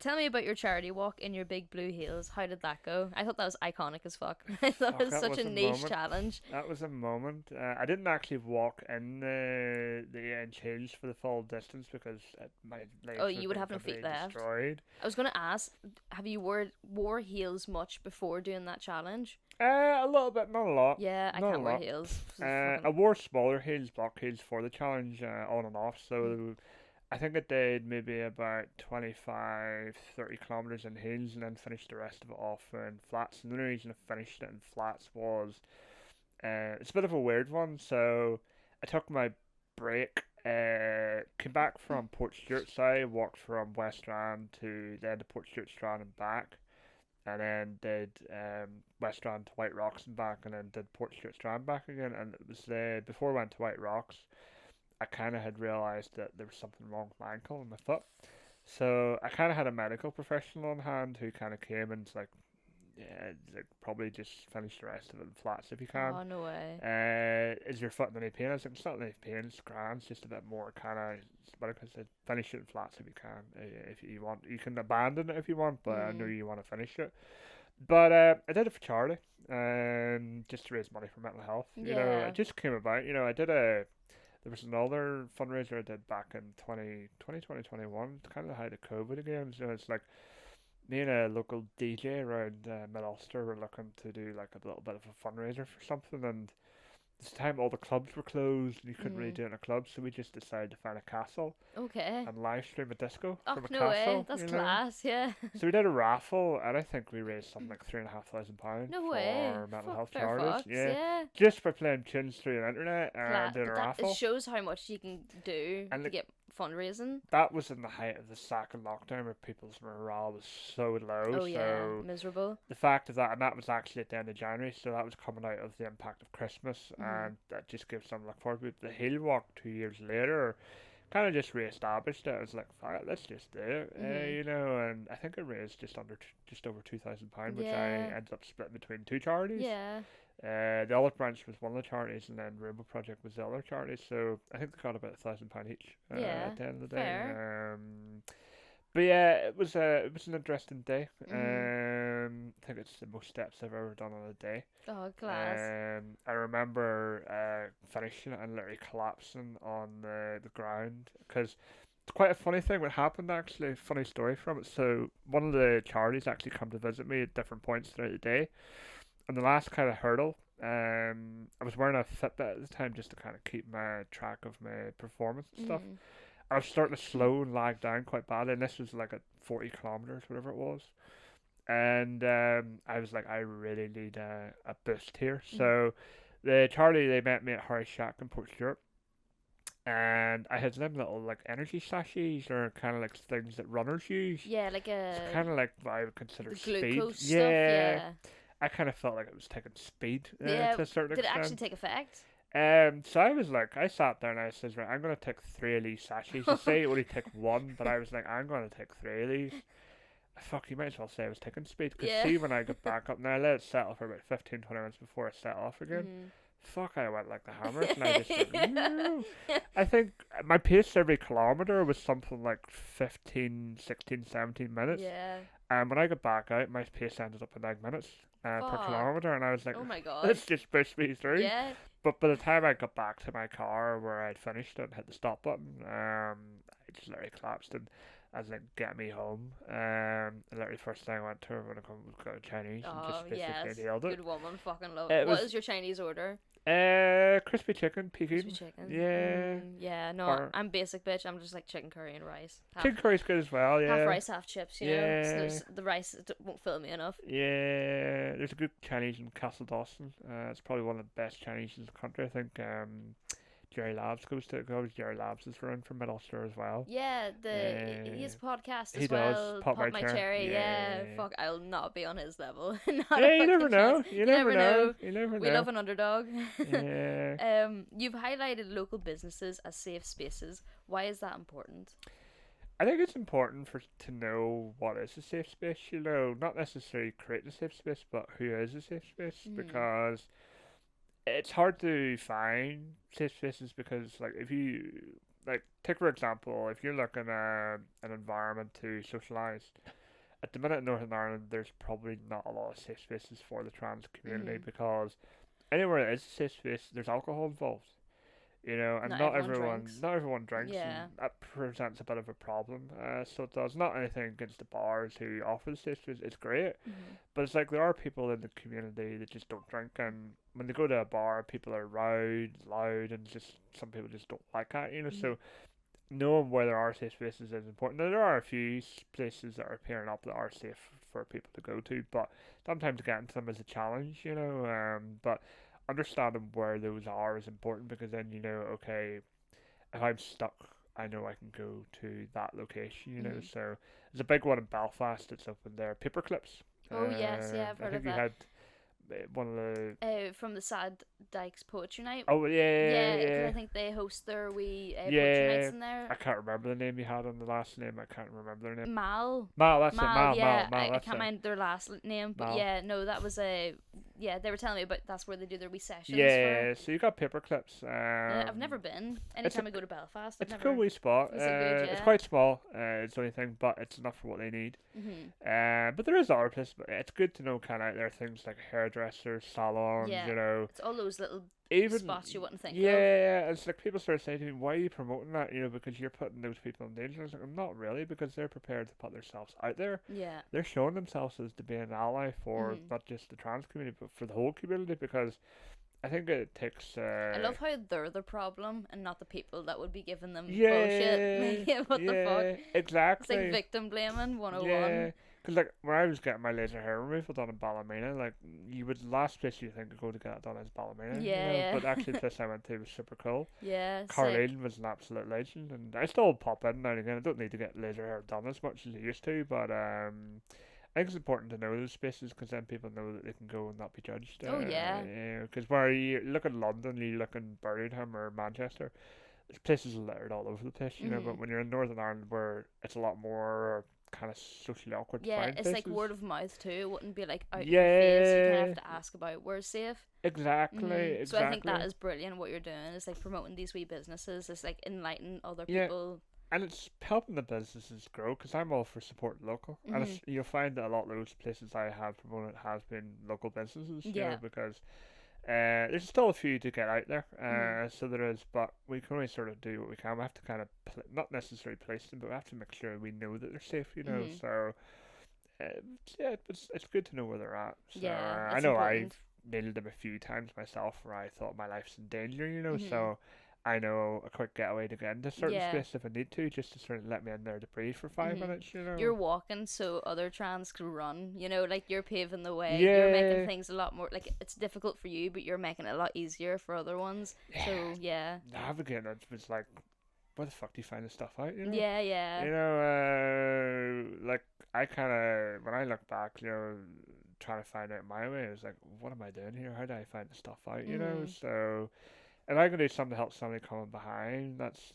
Tell me about your charity walk in your big blue heels. How did that go? I thought that was iconic as fuck. I thought it Fuck, was that such was a a niche moment. challenge. That was a moment. I didn't actually walk in the end change for the full distance because my legs Oh, were you would being have no feet completely left. destroyed. I was gonna ask, have you wore heels much before doing that challenge? A little bit, not a lot. Yeah, I Not a can't wear lot. heels. I wore smaller heels, block heels for the challenge on and off. So I think I did maybe about 25, 30 kilometers in heels and then finished the rest of it off in flats. And the only reason I finished it in flats was it's a bit of a weird one. So I took my break, came back from Port Stewart side, walked from West Strand to the end of Port Stewart Strand and back, and then did West Strand to White Rocks and back, and then did Port Stewart Strand back again. And it was before I went to White Rocks, I kind of had realised that there was something wrong with my ankle and my foot. So I kind of had a medical professional on hand who kind of came and was like, yeah, like probably just finish the rest of it in flats if you can. Oh, no way. Is your foot in any pain? I was like, it's not any pain, it's grand, it's just a bit more kind of, what I said, finish it in flats if you can. If you want, you can abandon it if you want, but I know Mm. you want to finish it. But I did it for charity, just to raise money for mental health. Yeah. It just came about. There was another fundraiser I did back in 2021, kind of the height of COVID again. So it's like me and a local DJ around Mid Ulster were looking to do like a little bit of a fundraiser for something, and this time all the clubs were closed and you couldn't really Mm. do it in a club, so we just decided to find a castle Okay. and live stream a disco Oh, from a no way. castle. That's class, yeah. So we did a raffle, and I think we raised something like £3,500 No way. for mental Fuck, health fair charities. fucks, Yeah, yeah. just by playing tunes through the internet and doing a But that it raffle. shows how much you can do And to get fundraising. that was in the height of the second lockdown where people's morale was so low. Oh yeah, So miserable. the fact of that, and that was actually at the end of January, so that was coming out of the impact of Christmas, Mhm. and that just gives some look forward to it. The Hill Walk 2 years later kind of just re-established it. I was like, fuck it, let's just do it, Mhm. and I think it raised just over £2,000, which I Yeah. ended up splitting between two charities. Yeah. The Olive Branch was one of the charities, and then Rainbow Project was the other charity. So I think they got about £1,000 each Yeah. at the end of the Fair. day. But yeah, it was an interesting day. Mhm. I think it's the most steps I've ever done on a day. Oh, class. I remember finishing it and literally collapsing on the ground because it's quite a funny thing. What happened actually, funny story from it. So one of the charities actually come to visit me at different points throughout the day. And the last kind of hurdle, I was wearing a Fitbit at the time just to kind of keep my track of my performance and stuff. Mhm. I was starting to slow and lag down quite badly, and this was like at 40 kilometers, whatever it was. And I was like, I really need a boost here. So the charity, they met me at Harry's Shack in Port Stewart. And I had them little like energy sachets or kind of like things that runners use. Yeah, like It's kind of like what I would consider the speed. glucose stuff. Yeah. Yeah. I kind of felt like it was taking speed Yeah. to a certain Did it extent. actually take effect? So I was like, I sat there and I says, right, I'm gonna take 3 of these sachets. You say you only take one, but I was like, I'm gonna take 3 of these. Fuck, you might as well say I was taking speed. Because Yeah. see, when I got back up, now I let it settle for about 15, 20 minutes before I set off again. Mhm. Fuck, I went like the hammers, and I just went, "Woo." I think my pace every kilometre was something like 15, 16, 17 minutes. Yeah. And when I got back out, my pace ended up at 9 minutes per Fuck. kilometre, and I was like, Oh my god. let's just push me through. Yeah. But by the time I got back to my car where I'd finished it and hit the stop button, I just literally collapsed and as like get me home. Literally first thing I went to when I got Chinese and Oh just yes. basically nailed it. Good woman. Fucking love. It What was is your Chinese order? crispy chicken, Peking. Crispy chicken. Yeah. Yeah. No, Or I'm basic bitch. I'm just like chicken curry and rice. chicken curry's good as well. Yeah. Half rice, half chips. You know. Yeah. So the rice won't fill me enough. Yeah, there's a good Chinese in Castle Dawson. It's probably one of the best Chinese in the country. I think Jerry Labs goes to it. Always Jerry Labs is run from Mid Ulster as well. Yeah, he has a podcast as He well. does. Pop My Cherry. Yeah. Yeah. Fuck, I'll not be on his level. Not Yeah, a you never fucking know. chance. You never know. You never know. We love an underdog. Yeah. You've highlighted local businesses as safe spaces. Why is that important? I think it's important to know what is a safe space. You know, not necessarily creating a safe space, but who is a safe space, because it's hard to find safe spaces because, like, if you, like, take for example, if you're looking at an environment to socialise, at the minute in Northern Ireland, there's probably not a lot of safe spaces for the trans community because anywhere there is a safe space, there's alcohol involved. You know, and Not everyone drinks. not everyone drinks, Yeah. and that presents a bit of a problem. So it does. Not anything against the bars who offer the safe space; it's great, but it's like there are people in the community that just don't drink, and when they go to a bar, people are loud, and just some people just don't like that. You know, so knowing where there are safe spaces is important. Now, there are a few places that are appearing up that are safe for people to go to, but sometimes getting to them is a challenge. You know, but understanding where those are is important because then you know, okay, if I'm stuck, I know I can go to that location, you know. So there's a big one in Belfast that's open there, Paper Clips. Oh yes, yeah, I've I heard think of you that. had one of the From the Sad Dykes Poetry Night. oh Yeah, because yeah. I think they host their wee poetry Yeah. nights in there. I can't remember the name you had on the last name. I can't remember their name. Mal. Mal, that's it. Mal, yeah, Mal, I that's can't it. mind their last name, but Mal. yeah, no, that was yeah, they were telling me about that's where they do their wee sessions. Yeah, so you got Paper Clips. I've never been. Anytime I go to Belfast, It's I've a cool never. wee spot. Is it good, It's yeah? quite small. It's the only thing, but it's enough for what they need. But there is other places. But it's good to know kind of there are things like hairdressers, salons. Yeah. You know, It's all those little even spots you wouldn't think of. yeah, it's like people start saying to me, "Why are you promoting that?" You know, because you're putting those people in danger. I was like, I'm not really, because they're prepared to put themselves out there. Yeah. They're showing themselves as to be an ally for not just the trans community, but for the whole community. Because I think it takes. I love how they're the problem and not the people that would be giving them Yeah, bullshit. Like, what the fuck? It's Exactly. like victim blaming 101. Yeah, because like when I was getting my laser hair removal done in Ballymena, like you would last place you think to go to get it done is Ballymena. Yeah, you know? yeah. But actually, the place I went to was super cool. Yeah. Sick. Carleen was an absolute legend, and I still pop in now and again. I don't need to get laser hair done as much as I used to, but I think it's important to know those spaces because then people know that they can go and not be judged. Oh, yeah. Because where you look at London, you look in Birmingham or Manchester, there's places littered all over the place, you know. But when you're in Northern Ireland, where it's a lot more kind of socially awkward to Yeah, find it's like places. word of mouth too. It wouldn't be like out in your face. You kind of have to ask about where's safe. Exactly. So I think that is brilliant. What you're doing is like promoting these wee businesses. It's like enlightening other Yeah. people. And it's helping the businesses grow because I'm all for supporting local. And it's, you'll find that a lot of those places I have promoted has been local businesses, you know, because there's still a few to get out there. So there is, but we can only sort of do what we can. We have to kind of, not necessarily place them, but we have to make sure we know that they're safe, you know. So, yeah, it's good to know where they're at. So, Yeah, I it's know important. I've nailed them a few times myself where I thought my life's in danger, you know, so I know a quick getaway to get into a certain space if I need to, just to sort of let me in there to breathe for 5 minutes, you know. You're walking so other trans can run, you know, like you're paving the way. You're making things a lot more, like it's difficult for you, but you're making it a lot easier for other ones. So, yeah. Navigating it was like, where the fuck do you find this stuff out, you know? Yeah, yeah. You know, like, I kind of, when I look back, you know, trying to find out my way. It's like, what am I doing here? How do I find the stuff out? Mm. So if I can do something to help somebody coming behind, that's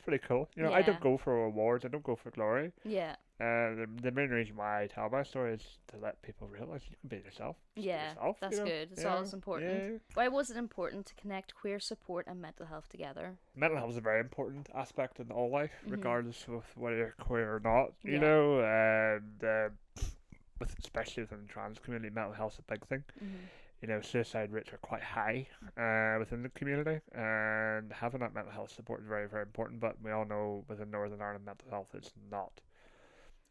pretty cool. I don't Yeah. go for rewards. I don't go for glory. Yeah. The main reason why I tell my story is to let people realize you can be yourself. Just be Yeah. yourself. That's good. It's always important. Yeah. Why was it important to connect queer support and mental health together? Mental health is a very important aspect in all life, Mhm. regardless of whether you're queer or not. Yeah. And especially within the trans community, mental health is a big thing. Mhm. Suicide rates are quite high within the community, and having that mental health support is very, very important. But we all know within Northern Ireland, mental health is not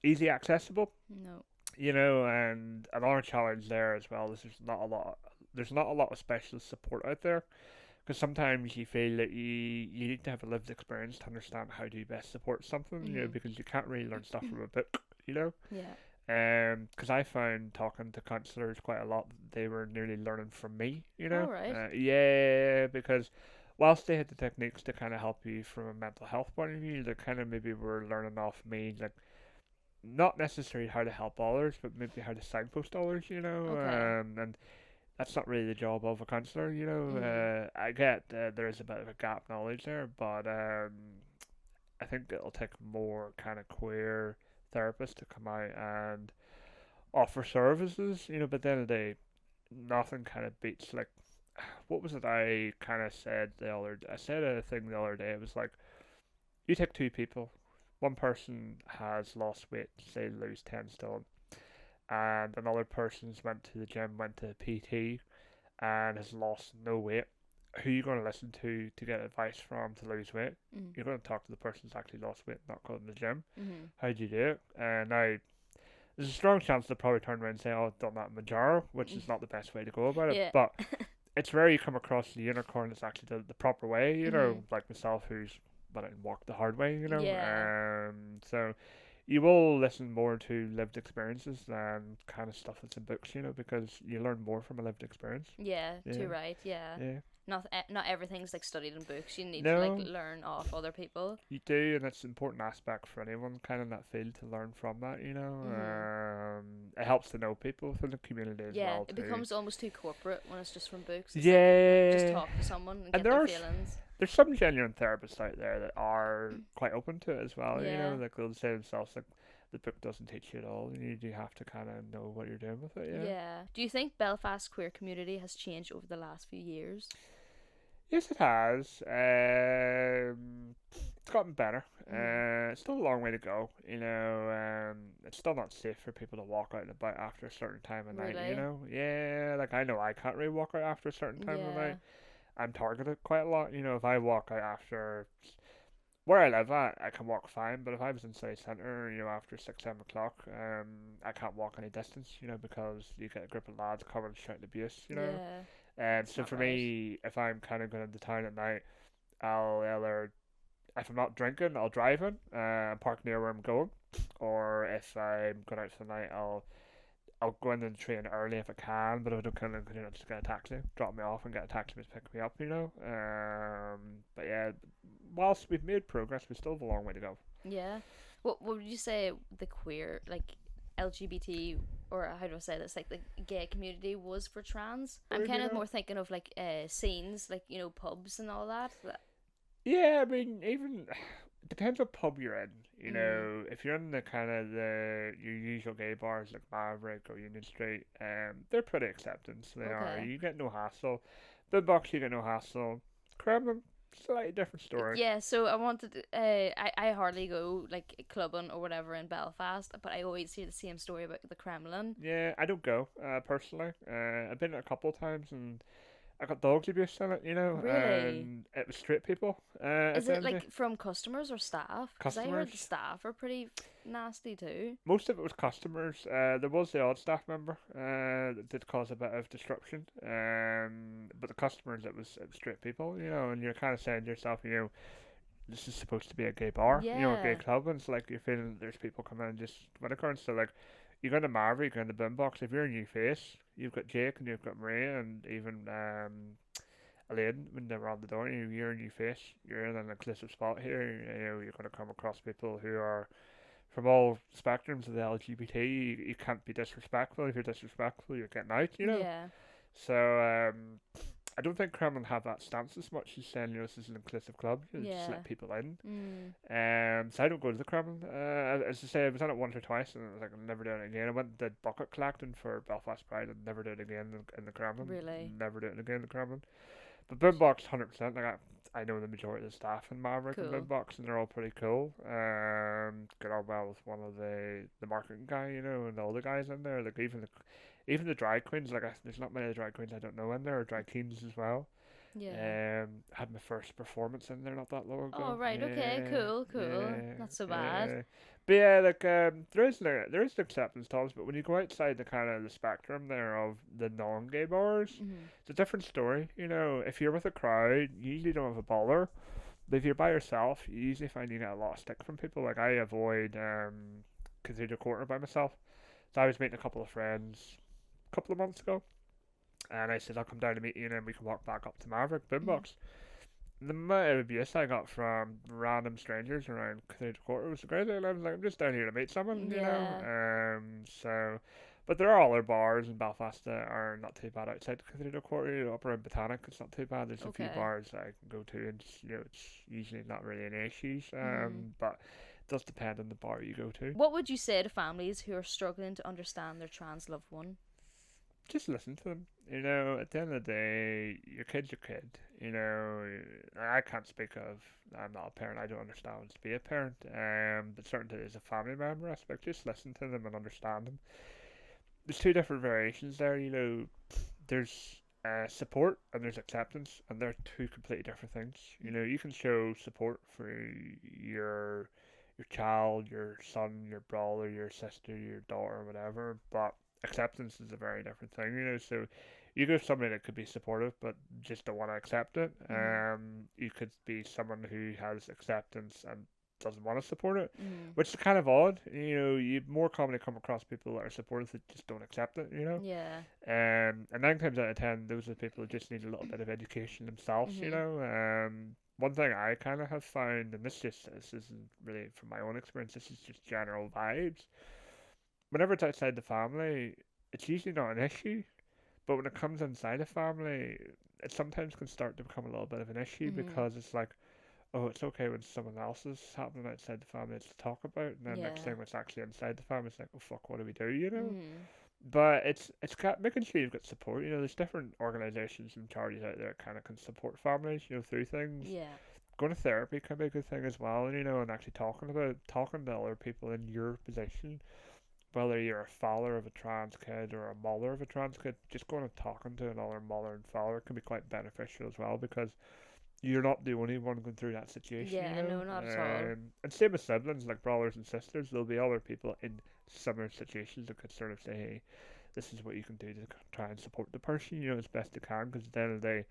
easy accessible. No. And another challenge there as well is there's not a lot of specialist support out there, because sometimes you feel that you need to have a lived experience to understand how do you best support something, Mhm. because you can't really learn stuff from a book, you know. Yeah. Because I found talking to counsellors quite a lot, they were nearly learning from me, All right. Yeah, because whilst they had the techniques to kind of help you from a mental health point of view, they kind of maybe were learning off me, like, not necessarily how to help others, but maybe how to signpost others. Okay. And that's not really the job of a counsellor. Mhm. I get there is a bit of a gap knowledge there, but I think it'll take more kind of queer therapists to come out and offer services. But then of the day, nothing kind of beats, like, what was it I kind of said I said a thing the other day. It was like, you take two people, one person has lost weight, say lose 10 stone, and another person's went to the gym, went to PT, and has lost no weight. Who are you going to listen to get advice from to lose weight? Mhm. You're going to talk to the person who's actually lost weight, not go to the gym. Mhm. How do you do it? And now there's a strong chance they'll probably turn around and say, "Oh, I've done that in Manjaro," which is not the best way to go about it. Yeah. But it's rare you come across the unicorn that's actually the proper way. Mhm. Like myself, who's went out and walked the hard way. Yeah. So you will listen more to lived experiences than kind of stuff that's in books, because you learn more from a lived experience. Yeah. Yeah, Too right. Yeah. yeah. Not everything's like studied in books. You need to like No, learn off other people. you do, and it's an important aspect for anyone kind of in that field to learn from that. Mhm. It helps to know people within the community as Yeah, well it too. becomes almost too corporate when it's just from books. It's like just Yeah, talk to someone and and get their feelings. there's some genuine therapists out there that are quite open to it as well. Yeah. Like they'll say themselves, like, the book doesn't teach you at all, and you do have to kind of know what you're doing with it. Yeah. Yeah. Do you think Belfast queer community has changed over the last few years? Yes, it has. It's gotten better. Mhm. It's still a long way to go. It's still not safe for people to walk out and about after a certain time of night. Really? Yeah, like I know I can't really walk out after a certain time of Yeah. night. I'm targeted quite a lot. If I walk out after where I live at, I can walk fine. But if I was in city centre, after 6, 7 o'clock, I can't walk any distance, because you get a group of lads coming and shouting abuse. Yeah. And It's so not for right. me, if I'm kind of going into town at night, I'll either, if I'm not drinking, I'll drive in and park near where I'm going, or if I'm going out for the night, I'll go in the train early if I can. But if I don't can, just get a taxi, drop me off, and get a taxi to pick me up. But yeah, whilst we've made progress, we still have a long way to go. Yeah. What would you say the queer like LGBT, or how do I say this, like the gay community was for trans? I'm Where do kind you of know? more thinking of like scenes, like pubs and all that. Yeah, I mean, even depends what pub you're in. Mm, If you're in the kind of your usual gay bars like Maverick or Union Street, they're pretty accepting. So they are. okay. You get no hassle. Big Box, you get no hassle. Kremlin, slightly different story. Yeah, so I wanted to, I hardly go like clubbing or whatever in Belfast, but I always hear the same story about the Kremlin. Yeah, I don't go personally. I've been a couple of times and I got dogs abuse in it, Really? and it was straight people at Is the it end of the day. like from customers or staff? Because I heard the Customers. staff are pretty nasty too. Most of it was customers. There was the odd staff member that did cause a bit of disruption. But the customers, it was straight people, and you're kind of saying to yourself, this is supposed to be a gay bar, a gay Yeah. club, and it's like you're feeling that there's people coming in and just whatever. So like, you go to Marvel, you go in the Boombox. If you're a new face, you've got Jake and you've got Maria and even Elaine when they're on the door. You're a new face. You're in an exclusive spot here. You're going to come across people who are from all spectrums of the LGBT, you can't be disrespectful. If you're disrespectful, you're getting out, you know. Yeah. So I don't think Kremlin have that stance as much as saying, this is an inclusive club, just Yeah. let people in. Mm. So I don't go to the Kremlin. As I say, I was on it once or twice, and I was like, I'll never do it again. I went and did bucket collecting for Belfast Pride, and never do it again in the Kremlin. Really? Never do it again in the Kremlin. But Boombox, 100%. Like I know the majority of the staff in Maverick and Cool. Boombox, and they're all pretty cool. Get on well with one of the marketing guy, and all the guys in there. Like even the drag queens. Like there's not many drag queens I don't know in there, or drag kings as well. Yeah. Had my first performance in there not that long ago. Oh, right. Okay. Yeah, Cool. Cool. yeah, Not so bad. yeah. But yeah, like there is the acceptance talks, but when you go outside the kind of the spectrum there of the non-gay bars, Mhm. it's a different story. If you're with a crowd, you usually don't have a bother. But if you're by yourself, you usually find you get a lot of stick from people. Like I avoid Cathedral Quarter by myself. So I was meeting a couple of friends a couple of months ago, and I said I'll come down to meet you, and then we can walk back up to Maverick Mhm. Boombox. The amount of abuse I got from random strangers around Cathedral Quarter was great, and I was like, I'm just down here to meet someone, Yeah. But there are other bars in Belfast that are not too bad outside Cathedral Quarter. Up around Botanic, it's not too bad. There's a few Okay. bars that I can go to, and it's usually not really an issue. Mhm. But it does depend on the bar you go to. What would you say to families who are struggling to understand their trans loved one? Just listen to them. At the end of the day, your kid's your kid. I can't speak of. I'm not a parent. I don't understand what to be a parent. But certainly as a family member aspect, just listen to them and understand them. There's two different variations there. There's support and there's acceptance, and they're two completely different things. You can show support for your child, your son, your brother, your sister, your daughter, whatever, but acceptance is a very different thing. So you give somebody that could be supportive but just don't want to accept it. Mhm. You could be someone who has acceptance and doesn't want to support it, Mhm. which is kind of odd. You more commonly come across people that are supportive that just don't accept it. Yeah. And 9 times out of 10, those are the people that just need a little bit of education themselves. Mhm. One thing I kind of have found, and this isn't really from my own experience, this is just general vibes. Whenever it's outside the family, it's usually not an issue. But when it comes inside a family, it sometimes can start to become a little bit of an issue Mhm. because it's like, oh, it's okay when someone else is happening outside the family to talk about, and then next Yeah. time it's actually inside the family, it's like, oh fuck, what do we do? Mhm. But it's got making sure you've got support. There's different organisations and charities out there that kind of can support families, through things. Yeah. Going to therapy can be a good thing as well, and actually talking to other people in your position, whether you're a father of a trans kid or a mother of a trans kid, just going and talking to another mother and father can be quite beneficial as well because you're not the only one going through that situation. Yeah. No, not at all. And same with siblings, like brothers and sisters, there'll be other people in similar situations that could sort of say, hey, this is what you can do to try and support the person, as best you can, because at the end of the day,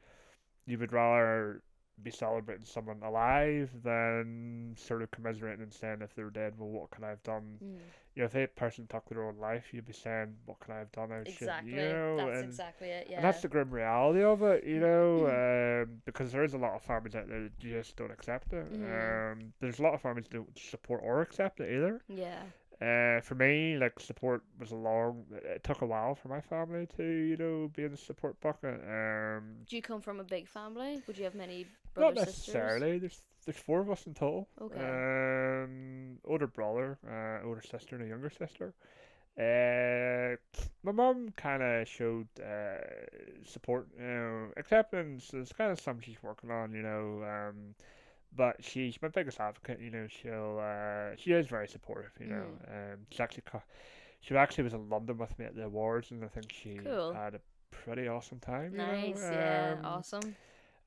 you would rather be celebrating someone alive than sort of commiserating and saying if they're dead, well, what could I have done? Mm. If that person took their own life, you'd be saying, what can I have done? I should, Exactly. That's and exactly it. and that's Yeah. the grim reality of it, because there is a lot of families out there that just don't accept it. Mhm. There's a lot of families that don't support or accept it either. Yeah. For me, like support was it took a while for my family to, be in the support bucket. Do you come from a big family? Would you have many Not brothers, sisters? necessarily. There's four of us in total. Okay. Older brother, older sister, and a younger sister. Uh, my mum kind of showed support, acceptance is kind of something she's working on, but she's my biggest advocate, she is very supportive. Mhm. She actually was in London with me at the awards, and I think she Cool. had a pretty awesome time. Nice. Yeah. Awesome.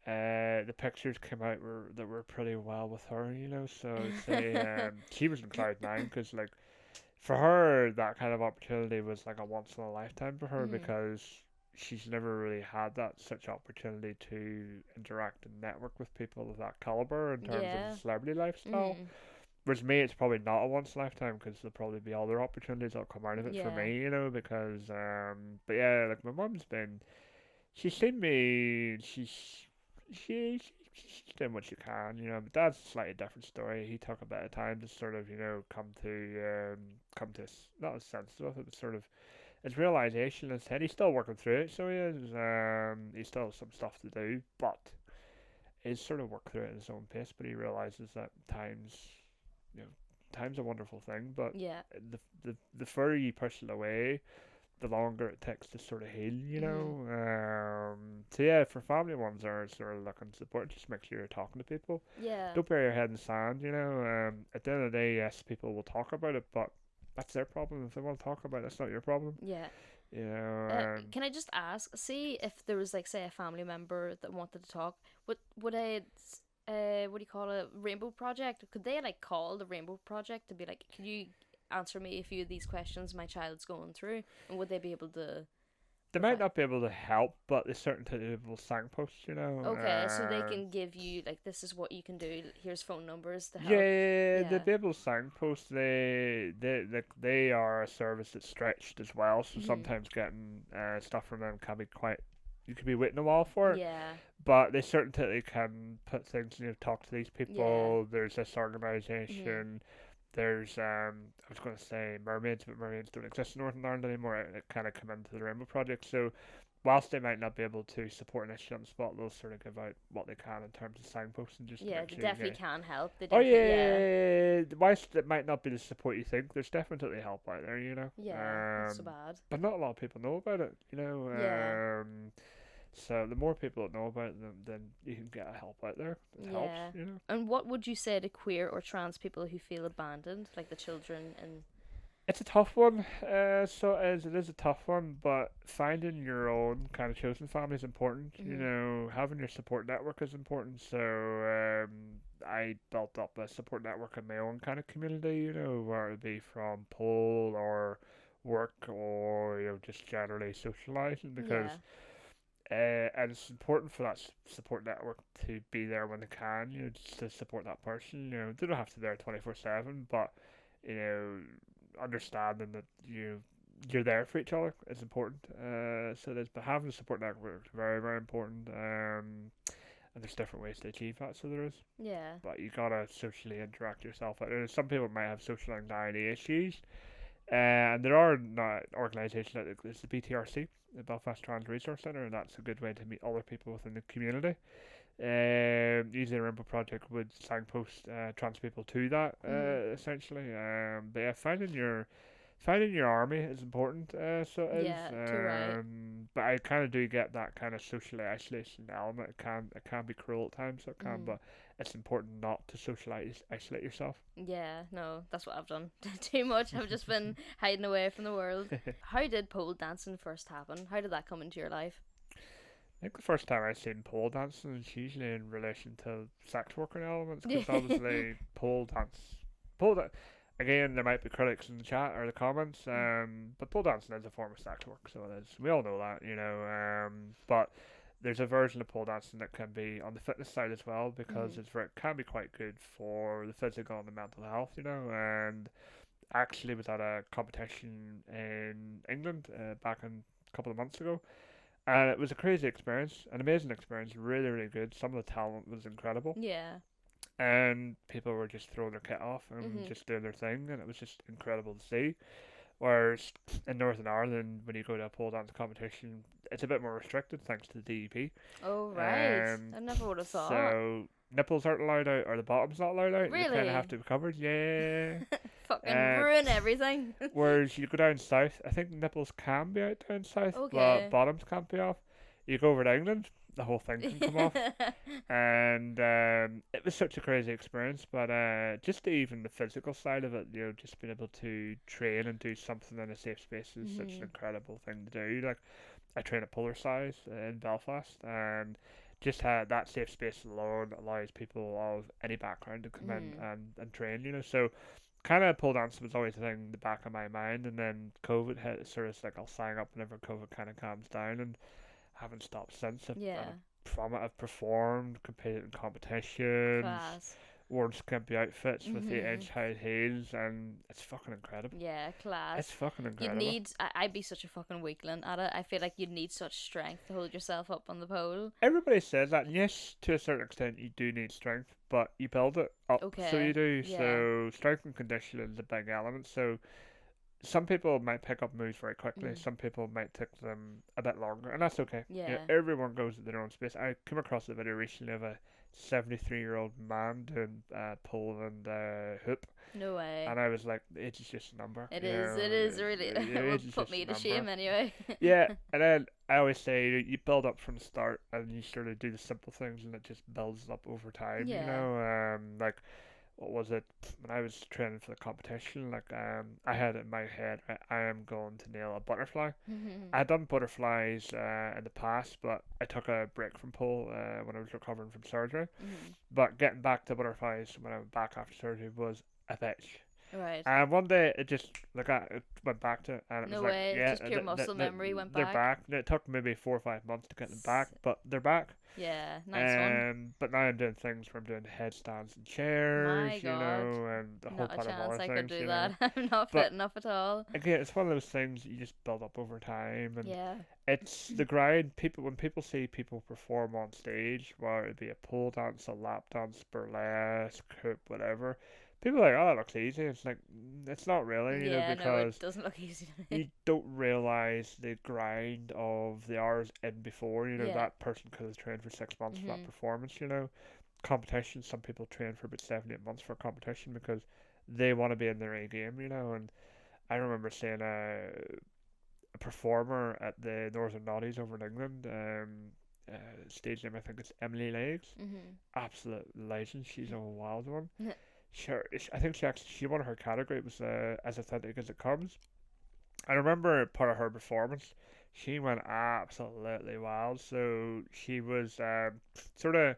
The pictures came out that were pretty well with her. So I'd say she was in cloud 9 because like for her, that kind of opportunity was like a once in a lifetime for her Mhm. because she's never really had that such opportunity to interact and network with people of that caliber in terms of Yeah. the celebrity lifestyle. Mhm. Whereas me, it's probably not a once in a lifetime because there'll probably be other opportunities that'll come out of it for Yeah. me. Because but yeah, like my mum's been, she's seen me, she just doing what you can, you know. But Dad's a slightly different story. He took a bit of time to sort of, you know, come to not a sense of it, but sort of his realization in his head. He's still working through it, so he is. He still has some stuff to do, but he's sort of worked through it at his own pace. But he realizes that you know, time's a wonderful thing, but Yeah. the further you push it away, the longer it takes to sort of heal, you Mhm. know. So yeah, for family ones that are sort of looking to support, just make sure you're talking to people. Yeah. Don't bury your head in the sand, you know. At the end of the day, yes, people will talk about it, but that's their problem. If they want to talk about it, that's not your problem. Yeah. You know. Can I just ask, see if there was like say a family member that wanted to talk, would a what do you call it, Rainbow Project? Could they like call the Rainbow Project to be like, can you answer me a few of these questions my child's going through, and would they be able to They might provide? not be able to help, but they certainly will signpost, you know. Okay, so they can give you like, this is what you can do. Here's phone numbers to help. Yeah, the Yeah. Bible signpost, they are a service that's stretched as well, so Mhm. sometimes getting stuff from them can be quite, you could be waiting a while for it, Yeah. but they certainly can put things, you know, talk to these Yeah. people. There's this Mhm. organization, there's, I was going to say mermaids, but mermaids don't exist in Northern Ireland anymore. It kind of come into the Rainbow Project, so whilst they might not be able to support an issue on the spot, they'll sort of give out what they can in terms of signposting just to Yeah, make they sure you definitely get. can help. They Oh definitely, yeah. yeah, whilst it might not be the support you think, there's definitely help out there, you know. Yeah, not so bad. But not a lot of people know about it, you know. Yeah. So the more people that know about it, then you can get help out there. It helps, Yeah. you know. And what would you say to queer or trans people who feel abandoned, like the children and It's a tough one. So it is a tough one, but finding your own kind of chosen family is important. You mhm. know, having your support network is important. So I built up a support network in my own kind of community. You know, where it be from pole or work or you know just generally socializing because Yeah. and it's important for that support network to be there when they can. You know, just to support that person. You know, they don't have to be there 24/7, but you know, understanding that you're there for each other is important. So there's but having a support network is very very important. And there's different ways to achieve that. So there is, Yeah. but you gotta socially interact yourself. Some people might have social anxiety issues, and there are not organisations like there's the BTRC, the Belfast Trans Resource Centre, and that's a good way to meet other people within the community. Usually the Rainbow Project would signpost trans people to that Mhm. essentially. But yeah, finding your army is important. So it is. Yeah, too right. But I kind of do get that kind of socially isolation element. It can be cruel at times. So it can, Mhm. but it's important not to socially isolate yourself. Yeah, no, that's what I've done. Too much. I've just been hiding away from the world. How did pole dancing first happen? How did that come into your life? I think the first time I seen pole dancing is usually in relation to sex worker elements, because obviously pole da- again, there might be critics in the chat or the comments, but pole dancing is a form of sex work, so it is. We all know that, you know. But there's a version of pole dancing that can be on the fitness side as well, because Mhm. it can be quite good for the physical and the mental health, you know. And actually was at a competition in England back in a couple of months ago, and it was a crazy experience, an amazing experience, really, really good. Some of the talent was incredible, Yeah. and people were just throwing their kit off and Mhm. just doing their thing, and it was just incredible to see. Whereas in Northern Ireland, when you go to a pole dance competition, it's a bit more restricted thanks to the DEP. Oh right. Um, I never would have thought. so nipples aren't allowed out, or the bottom's not allowed out. They kind of have Really? to be covered. Yeah. Fucking Uh, ruin everything. Whereas you go down south, I think nipples can be out down south, but Okay. bottoms can't be off. You go over to England, the whole thing can come off. And it was such a crazy experience, but just even the physical side of it, you know, just being able to train and do something in a safe space is such an Mhm. incredible thing to do. Like, I train at Polar Size in Belfast, and just had that safe space alone allows people of any background to come in Mhm. and train, you know. So kind of pole dance was always a thing in the back of my mind, and then COVID hit. It's sort of like I'll sign up whenever COVID kind of calms down, and haven't stopped since. Yeah. From it, I've performed, competed in competitions, Class. worn skimpy outfits with 8-inch high heels, and it's fucking incredible. Yeah, class. It's fucking You'd incredible. need. I'd be such a fucking weakling at it. I feel like you'd need such strength to hold yourself up on the pole. Everybody says that, and yes, to a certain extent, you do need strength, but you build it up, so you Okay. do. Yeah. So strength and conditioning is a big element. So some people might pick up moves very quickly. Mm. Some people might take them a bit longer, and that's okay. Yeah. Everyone goes at their own space. I came across a video recently of a 73-year-old man doing pole and hoop, No way. and I was like, age is just a number. It is. It is really. It will Age is put just me a to number. shame anyway. Yeah, and then I always say you build up from the start, and you sort of do the simple things, and it just builds up over time. You Yeah. know, like what was it when I was training for the competition? Like, I had it in my head, I am going to nail a butterfly. I had done butterflies in the past, but I took a break from pole when I was recovering from surgery. But getting back to butterflies when I went back after surgery was a bitch. Right. And one day it just it went back to it, and it No was like, way. yeah, Just pure muscle memory went they're back. back. It took maybe 4 or 5 months to get them back, but they're back. Yeah. Nice one. But now I'm doing things where I'm doing headstands and chairs, My you God. know, and a whole Not a pot of chance other I things, could do you that. know. I'm not But fit enough at all. again, it's one of those things that you just build up over time, and Yeah. it's the grind. When people see people perform on stage, whether it be a pole dance, a lap dance, burlesque, hoop, whatever, people are like, oh, it looks easy. It's like, it's not really, you know, Yeah. No, because it doesn't look easy to you me. don't realize the grind of the hours in before. You know, Yeah. that person could have trained for 6 months for that performance. You know, competition. Some people train for about 7, 8 months for a competition because they want to be in their A game. You know, and I remember seeing a performer at the Northern Noddies over in England. Stage name I think it's Emily Legs. Absolute legend. She's a wild one. Sure, I think she won her category. It was as authentic as it comes. I remember part of her performance. She went absolutely wild. So she was sort of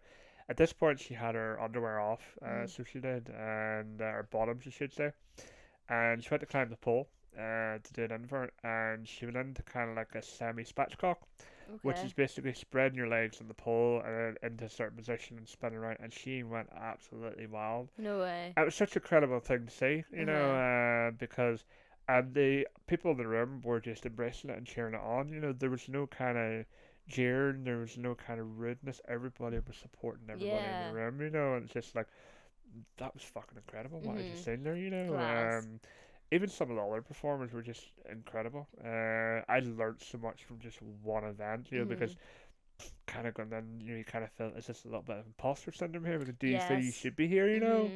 at this point she had her underwear off, so she did, and her bottoms, I should say, and she went to climb the pole to do an invert, and she went into kind of like a semi spatchcock, which Okay. is basically spreading your legs on the pole and then into a certain position and spinning around, and she went absolutely wild. No way. It was such a credible thing to see, you know, because and the people in the room were just embracing it and cheering it on. You know, there was no kind of jeering, there was no kind of rudeness. Everybody was supporting everybody in the Yeah. room, you know, and it's just like that was fucking incredible what I just seen there, you know. Class. Even some of the other performers were just incredible. I learned so much from just one event, you know, because kind of going then you kind of feel it's just a little bit of imposter syndrome here because do you feel you Yes. should be here, you know?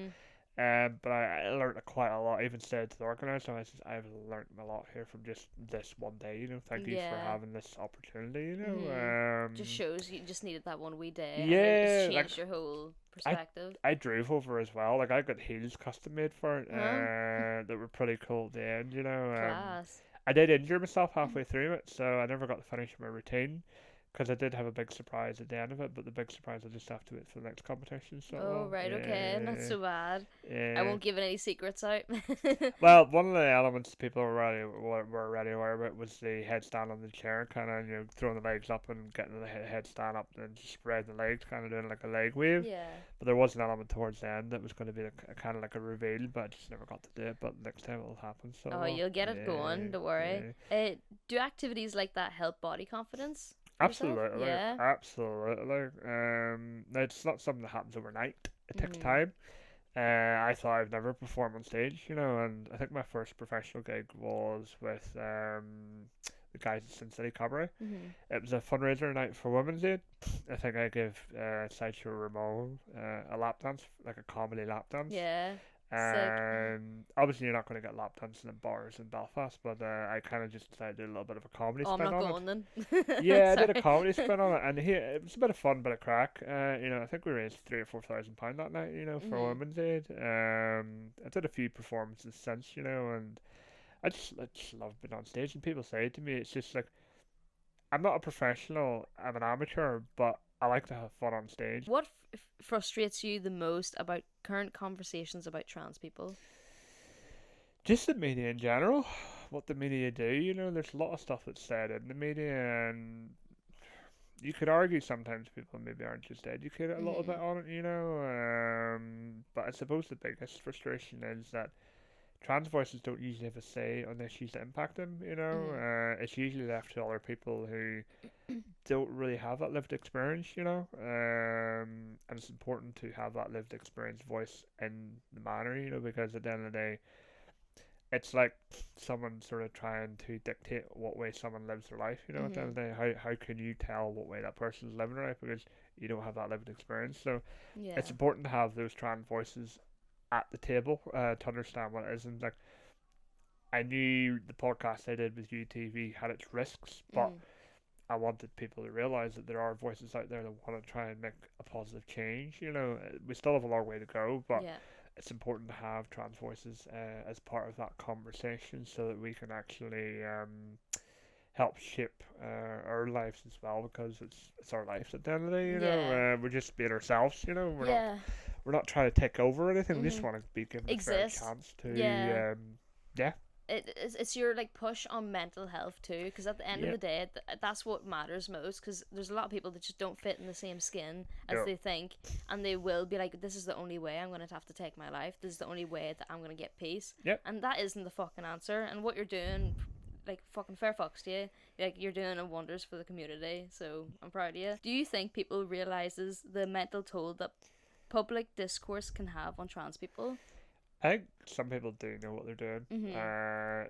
But I learned quite a lot. I even said to the organizer, I've learned a lot here from just this one day. You know, thank you for Yeah. having this opportunity. You know, Just shows you just needed that one wee day. And yeah, it's like changed your whole I perspective. I drove over as well. Like I got heels custom made for it. Huh? That were pretty cool at the end. You know, Class. I did injure myself halfway through it, so I never got to finish my routine. Because I did have a big surprise at the end of it, but the big surprise I just have to wait for the next competition. So, Oh, right, okay. Not so bad. I yeah. won't give any secrets out. Well, one of the elements people were already aware about was the headstand on the chair, kind of throwing the legs up and getting the headstand up and just spreading the legs, kind of doing like a leg wave. Yeah. But there was an element towards the end that was going to be kind of like a reveal, but I just never got to do it. But next time it'll happen. So Oh, you'll get it going, don't worry. Do activities like that help body confidence? for yourself? Absolutely, Yeah. absolutely. Now it's not something that happens overnight. It takes Mhm. time. I thought I'd never perform on stage, you know, and I think my first professional gig was with the guys at Sin City Cabaret. Mhm. It was a fundraiser night for Women's Aid. I think I gave Sideshow Ramon a lap dance, like a comedy lap dance. Yeah. Sick. And obviously you're not going to get lap dancing in bars in Belfast, but I kind of just decided to do a little bit of a comedy Oh, I'm spin not on it. going then. Yeah, I did a Sorry. comedy spin on it, and it was a bit of fun, bit of crack. I think we raised £3,000 or £4,000 that night, for Mhm. Women's Aid. I did a few performances since, and I just love being on stage. And people say to me, it's just like I'm not a professional, I'm an amateur, but I like to have fun on stage. What frustrates you the most about current conversations about trans people? Just the media in general, what the media do. There's a lot of stuff that's said in the media, and you could argue sometimes people maybe aren't just educated a little bit on it, you know. But I suppose the biggest frustration is that trans voices don't usually have a say on issues that impact them, you know. It's usually left to other people who don't really have that lived experience, you know. And it's important to have that lived experience voice in the matter, you know, because at the end of the day, it's like someone sort of trying to dictate what way someone lives their life, you know. At the end of the day, how can you tell what way that person's living their life because you don't have that lived experience? So Yeah. it's important to have those trans voices at the table to understand what it is. And like, I knew the podcast I did with UTV had its risks, but I wanted people to realize that there are voices out there that want to try and make a positive change. You know, we still have a long way to go, but Yeah. it's important to have trans voices as part of that conversation so that we can actually help shape our lives as well, because it's our lives at the end of the day. You know, we're just being ourselves. You know, we're not trying to take over anything. We just want to be given a fair chance to It's your like push on mental health too, because at the end of the day, that's what matters most. Because there's a lot of people that just don't fit in the same skin as they think, and they will be like, "This is the only way I'm gonna have to take my life. This is the only way that I'm gonna get peace." And that isn't the fucking answer. And what you're doing, like fucking fair fucks to you. Like you're doing wonders for the community. So I'm proud of you. Do you think people realizes the mental toll that public discourse can have on trans people? I think some people do know what they're doing,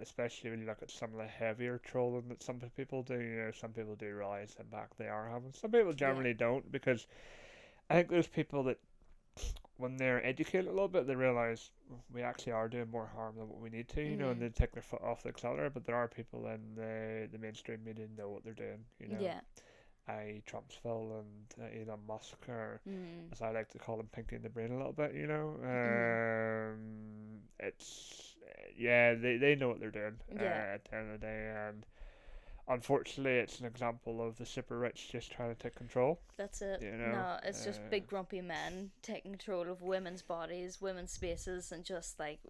especially when you look at some of the heavier trolling that some people do. You know, some people do realize the impact they are having. Some people generally don't, because I think those people that, when they're educated a little bit, they realize we actually are doing more harm than what we need to, you know, and they take their foot off the accelerator. But there are people in the mainstream media know what they're doing, you know. Trumpsville and Elon Musk, or as I like to call him, Pinky in the Brain a little bit, you know. It's they know what they're doing at the end of the day, and unfortunately, it's an example of the super rich just trying to take control. That's it. You know? No, it's just big grumpy men taking control of women's bodies, women's spaces, and just like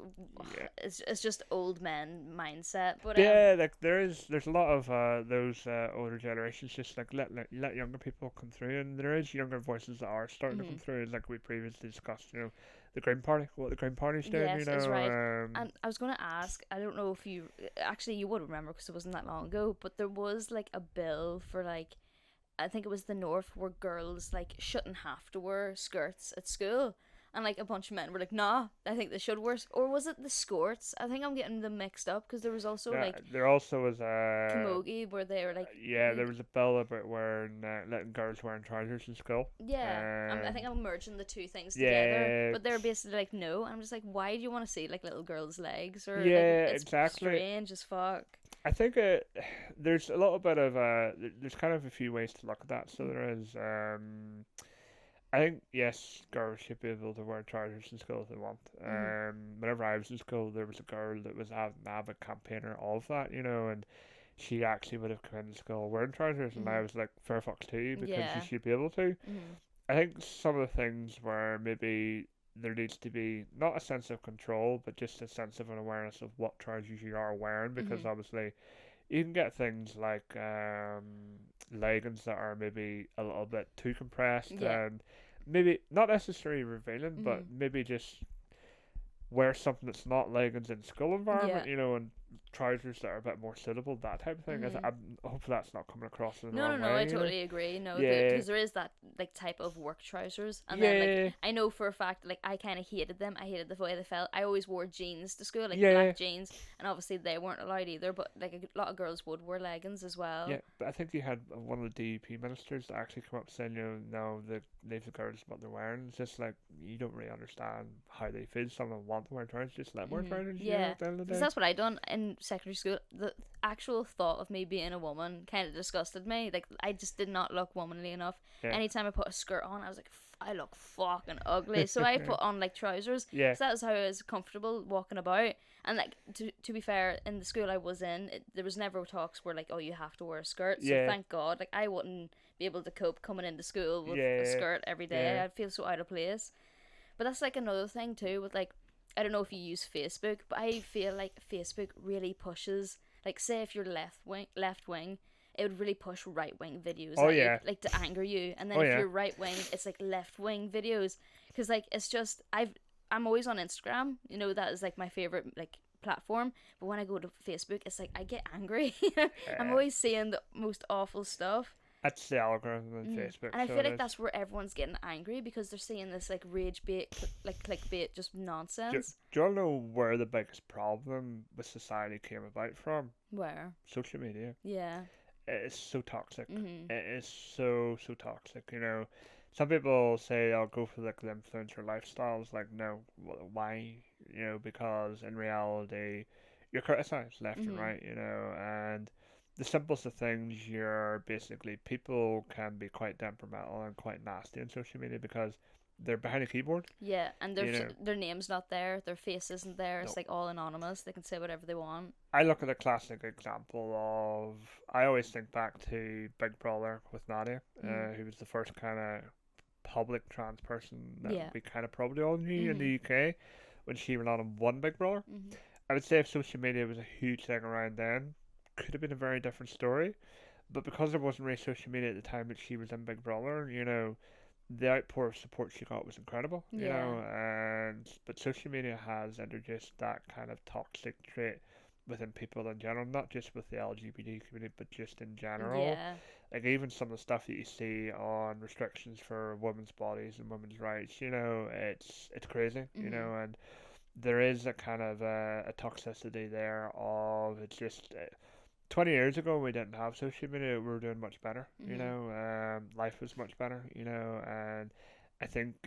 it's just old men mindset. But like there's a lot of those older generations just like let younger people come through, and there is younger voices that are starting to come through, like we previously discussed. You know, the Green Party, what the Green Party's doing. Yes, you know, is right. And I was going to ask, I don't know if you actually you would remember because it wasn't that long ago, but there was like a bill for like, I think it was the North, where girls like shouldn't have to wear skirts at school, and like a bunch of men were like, "Nah, I think they should wear." Or was it the skirts? I think I'm getting them mixed up, because there was also there also was a camogie where they were like, there was a bill about wearing letting girls wearing trousers in school. I think I'm merging the two things together, but they're basically like, no. I'm just like, why do you want to see like little girls' legs? Or it's exactly strange as fuck. I think there's a little bit of there's kind of a few ways to look at that. So there is I think yes, girls should be able to wear trousers in school if they want. Whenever I was in school, there was a girl that was an avid campaigner of that, you know, and she actually would have come into school wearing trousers, and I was like, fair fucks to you, because you should be able to. I think some of the things where maybe there needs to be not a sense of control, but just a sense of an awareness of what trousers you are wearing, because obviously you can get things like leggings that are maybe a little bit too compressed and maybe not necessarily revealing, but maybe just wear something that's not leggings in school environment, you know, and trousers that are a bit more suitable, that type of thing. Hopefully that's not coming across in the wrong way. No, I totally agree. No, because there is that like type of work trousers, and then like I know for a fact, like I kind of hated them. I hated the way they felt. I always wore jeans to school, like black jeans, and obviously they weren't allowed either. But like a lot of girls would wear leggings as well. Yeah, but I think you had one of the DUP ministers that actually come up saying, you know, no, leave the girls what they're wearing. It's just like, you don't really understand how they feel. Some of them want to wear trousers, just let them wear trousers. You know, at the end of the day. Because that's what I done in secondary school. The actual thought of me being a woman kind of disgusted me. Like, I just did not look womanly enough. Anytime I put a skirt on, I was like, I look fucking ugly. So I put on like trousers. So that was how I was comfortable walking about. And like, to be fair, in the school I was in, there was never talks where like, oh, you have to wear a skirt. So thank God, like I wouldn't be able to cope coming into school with a skirt every day. I'd feel so out of place. But that's like another thing too, with like, I don't know if you use Facebook, but I feel like Facebook really pushes, like, say if you're left wing, it would really push right wing videos Oh at you, yeah. like to anger you. And then Oh if yeah. you're right wing, it's like left wing videos, because like it's just I'm always on Instagram. You know, that is like my favorite like platform. But when I go to Facebook, it's like I get angry. I'm Yeah. always seeing the most awful stuff. That's the algorithm on Facebook, And I so feel it like is. that's where everyone's getting angry, because they're seeing this like rage bait, like clickbait, just nonsense. Do you all know where the biggest problem with society came about from? Where? Social media. Yeah. It is so toxic. Mhm. It is so toxic. Some people say I'll go for like the influencer lifestyles. Like, no, why? Because in reality, you're criticized left and Mhm. right. And the simplest of things, you're basically people can be quite temperamental and quite nasty on social media because they're behind a keyboard. Yeah, and You know, their name's not there, their face isn't there. It's no. like all anonymous. They can say whatever they want. I look at a classic example of. I always think back to Big Brother with Nadia, Mhm. who was the first kind of public trans person that Yeah. we kind of probably all knew in the Mhm. UK when she went on in one Big Brother. Mhm. I would say if social media was a huge thing around then, could have been a very different story. But because there wasn't really social media at the time that she was in Big Brother, the outpour of support she got was incredible. Yeah. But social media has introduced that kind of toxic trait within people in general, not just with the LGBT community, but just in general. Yeah. Like even some of the stuff that you see on restrictions for women's bodies and women's rights, it's crazy, Mhm. and there is a kind of a toxicity there of it's just 20 years ago we didn't have social media, we were doing much better, Mhm. life was much better, and I think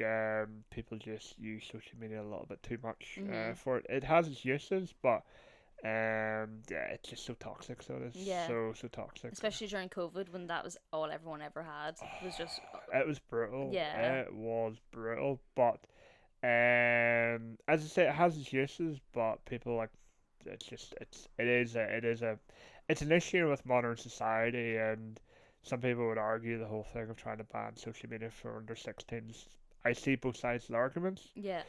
people just use social media a little bit too much Mhm. for it. It has its uses, but yeah, it's just so toxic, so it is Yeah. so toxic. Especially during COVID, when that was all everyone ever had, was just It was brutal. yeah. It was brutal, but as I say, it has its uses, but people like it's just it's an issue with modern society, and some people would argue the whole thing of trying to ban social media for under 16s. I see both sides of the arguments. Yeah.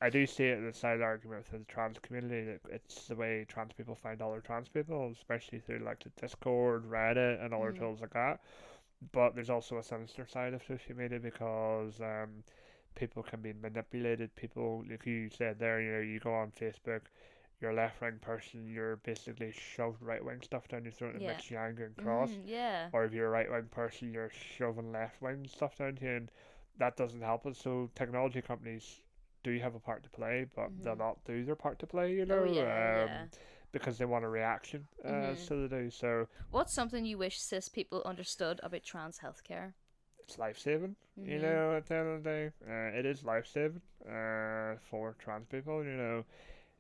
I do see it as a side argument within the trans community that it's the way trans people find other trans people, especially through like the Discord, Reddit, and other Mhm. tools like that. But there's also a sinister side of social media because people can be manipulated. People, like you said there, you go on Facebook, you're a left wing person, you're basically shoved right wing stuff down your throat and it Yeah. makes you angry and cross. Yeah. Or if you're a right wing person, you're shoving left wing stuff down to you, and that doesn't help us. So technology companies do have a part to play, but they'll Mhm. not do their part to play, Oh yeah, yeah. because they want a reaction, Mhm. so they do. So What's something you wish cis people understood about trans healthcare? it's life saving. Mhm. At the end of the day, it is life saving. For trans people,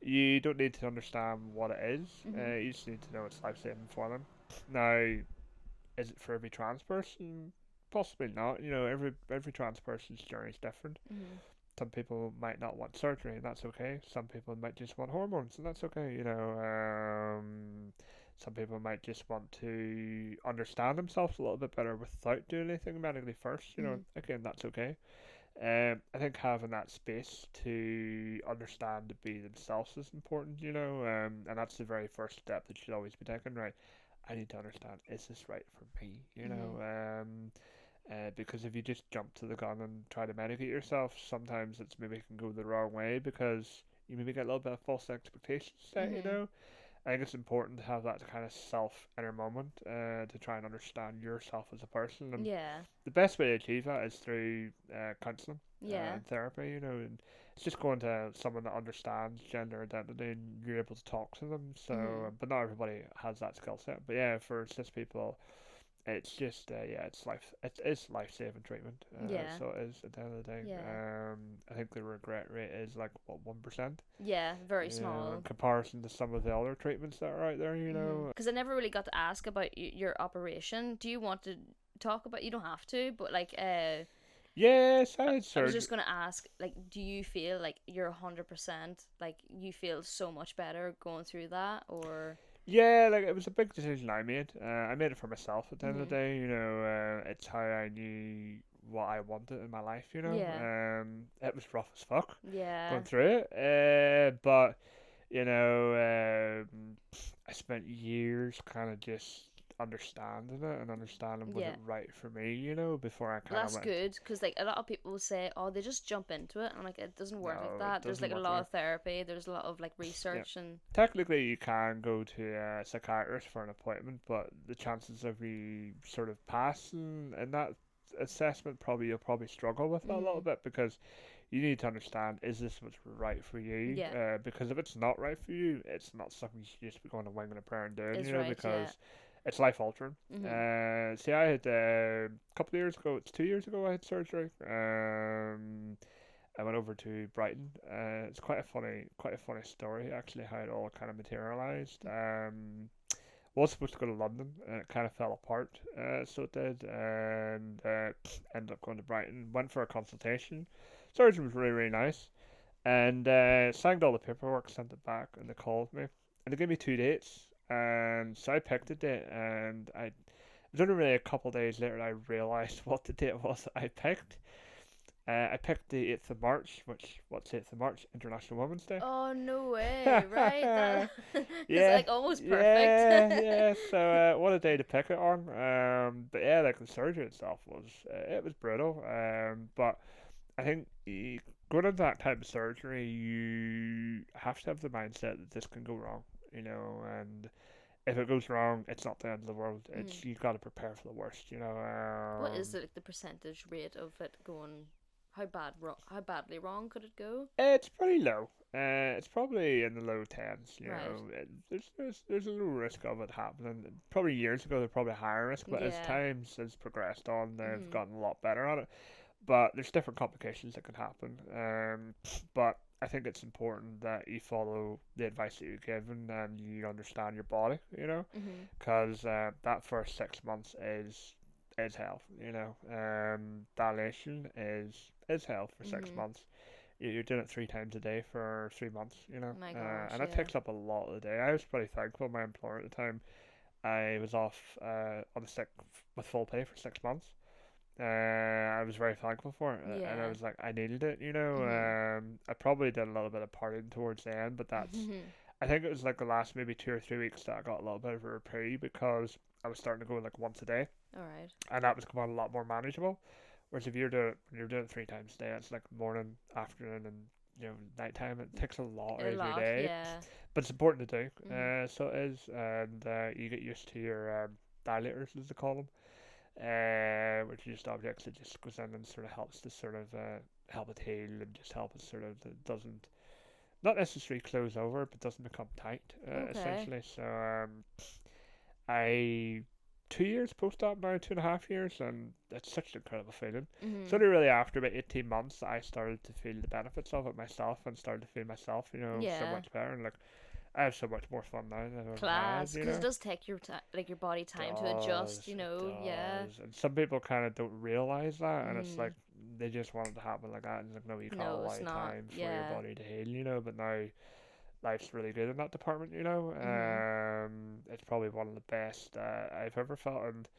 you don't need to understand what it is. Mhm. You just need to know it's life saving for them. Now, is it for every trans person? Possibly not. Every trans person's journey is different. Mhm. Some people might not want surgery, and that's okay. Some people might just want hormones, and that's okay. Some people might just want to understand themselves a little bit better without doing anything medically first. Mhm. Again, that's okay. I think having that space to understand to be themselves is important, and that's the very first step that should always be taken, right? I need to understand, is this right for me, Mhm. because if you just jump to the gun and try to medicate yourself, sometimes it's maybe can go the wrong way because you maybe get a little bit of false expectations set, Mhm. I think it's important to have that kind of self inner moment to try and understand yourself as a person, and Yeah. the best way to achieve that is through counseling Yeah. and therapy, and it's just going to someone that understands gender identity and you're able to talk to them. So, Mhm. but not everybody has that skill set. But yeah, for cis people, it's just yeah, it's life saving treatment. Yeah. So it is at the end of the day. Yeah. I think the regret rate is like what 1%. Yeah. Very In small. comparison to some of the other treatments that are out there. Because I never really got to ask about your operation. Do you want to talk about? You don't have to, but like, Yes, I had I was surgery. just gonna ask, like, do you feel like you're 100%, like you feel so much better going through that, or? Yeah, like it was a big decision I made. I made it for myself at the end of the Mhm. day. It's how I knew what I wanted in my life. Yeah. It was rough as fuck Yeah. going through it. But I spent years kind of just understanding it and understanding was Yeah. it right for me, before I Well, kind of that's went. good because like a lot of people will say, "Oh, they just jump into it," and like it doesn't work like No, it that. There's doesn't like a work lot like of therapy. There's a lot of like yeah. research and Technically, you can go to a psychiatrist for an appointment, but the chances of you sort of passing in that assessment you'll probably struggle with that a little mm, bit because you need to understand, is this what's right for you? yeah, Because if it's not right for you, it's not something you should just be going to wing and a prayer and doing, is right. Yeah. because it's life altering. Mhm. See, I had a couple of years ago, it's 2 years ago, I had surgery. I went over to Brighton. It's quite a funny story actually, how it all kind of materialized. Was supposed to go to London, and it kind of fell apart. So it did, and ended up going to Brighton. Went for a consultation. Surgeon was really really nice, and signed all the paperwork, sent it back, and they called me, and they gave me 2 dates. And so I picked a date, and it was only really a couple of days later I realised what the date was I picked. I picked the 8th of March, what's 8th of March? International Women's Day. Oh no way! Right, that is Yeah, like almost yeah, perfect. yeah. So what a day to pick it on. But yeah, like the surgery itself was, it was brutal. But I think going into that type of surgery, you have to have the mindset that this can go wrong, and if it goes wrong, it's not the end of the world. Mm. It's, you got to prepare for the worst. What is like the percentage rate of it going? How badly wrong could it go? It's pretty low. It's probably in the low tens. Right. There's a low risk of it happening. Probably years ago, there's probably a higher risk, but as Yeah. time has progressed on, they've Mhm. gotten a lot better at it. But there's different complications that can happen. But I think it's important that you follow the advice that you're given and you understand your body. Mhm. Because that first 6 months is hell. Dilation is hell for six Mhm. months. You're doing it 3 times a day for 3 months. My gosh, And that yeah. takes up a lot of the day. I was pretty thankful. My employer at the time, I was off on a sick with full pay for 6 months. I was very thankful for it, and I Yeah. was like, I needed it. Mhm. I probably did a little bit of partying towards the end, but Mhm. I think it was like the last maybe 2 or 3 weeks that I got a little bit of a reprieve because I was starting to go like once a day, All right. and that was becoming a lot more manageable. Whereas if when you're doing it 3 times a day, it's like morning, afternoon, and nighttime. It takes a lot A every lot, day, yeah. but it's important to do. Mhm. So it is, and you get used to your dilators, as they call them, which are just objects that just goes in and sort of helps to sort of help it heal and just help it sort of it doesn't not necessarily close over, but doesn't become tight, Okay. essentially. So I 2 years post-op now, 2.5 years, and it's such an incredible feeling. It's Mhm. only really after about 18 months that I started to feel the benefits of it myself and started to feel myself, so Yeah. much better. And like I have so much more fun now than I've ever had, Class, because it does take your like your body time to adjust. It Yeah. does. And some people kind of don't realize that, and it's like Mhm. they just want it to happen like that. And it's like, no, you can't No, it's allow not. time for your Yeah. body to heal. But now life's really good in that department. Mhm. It's probably one of the best I've ever felt. And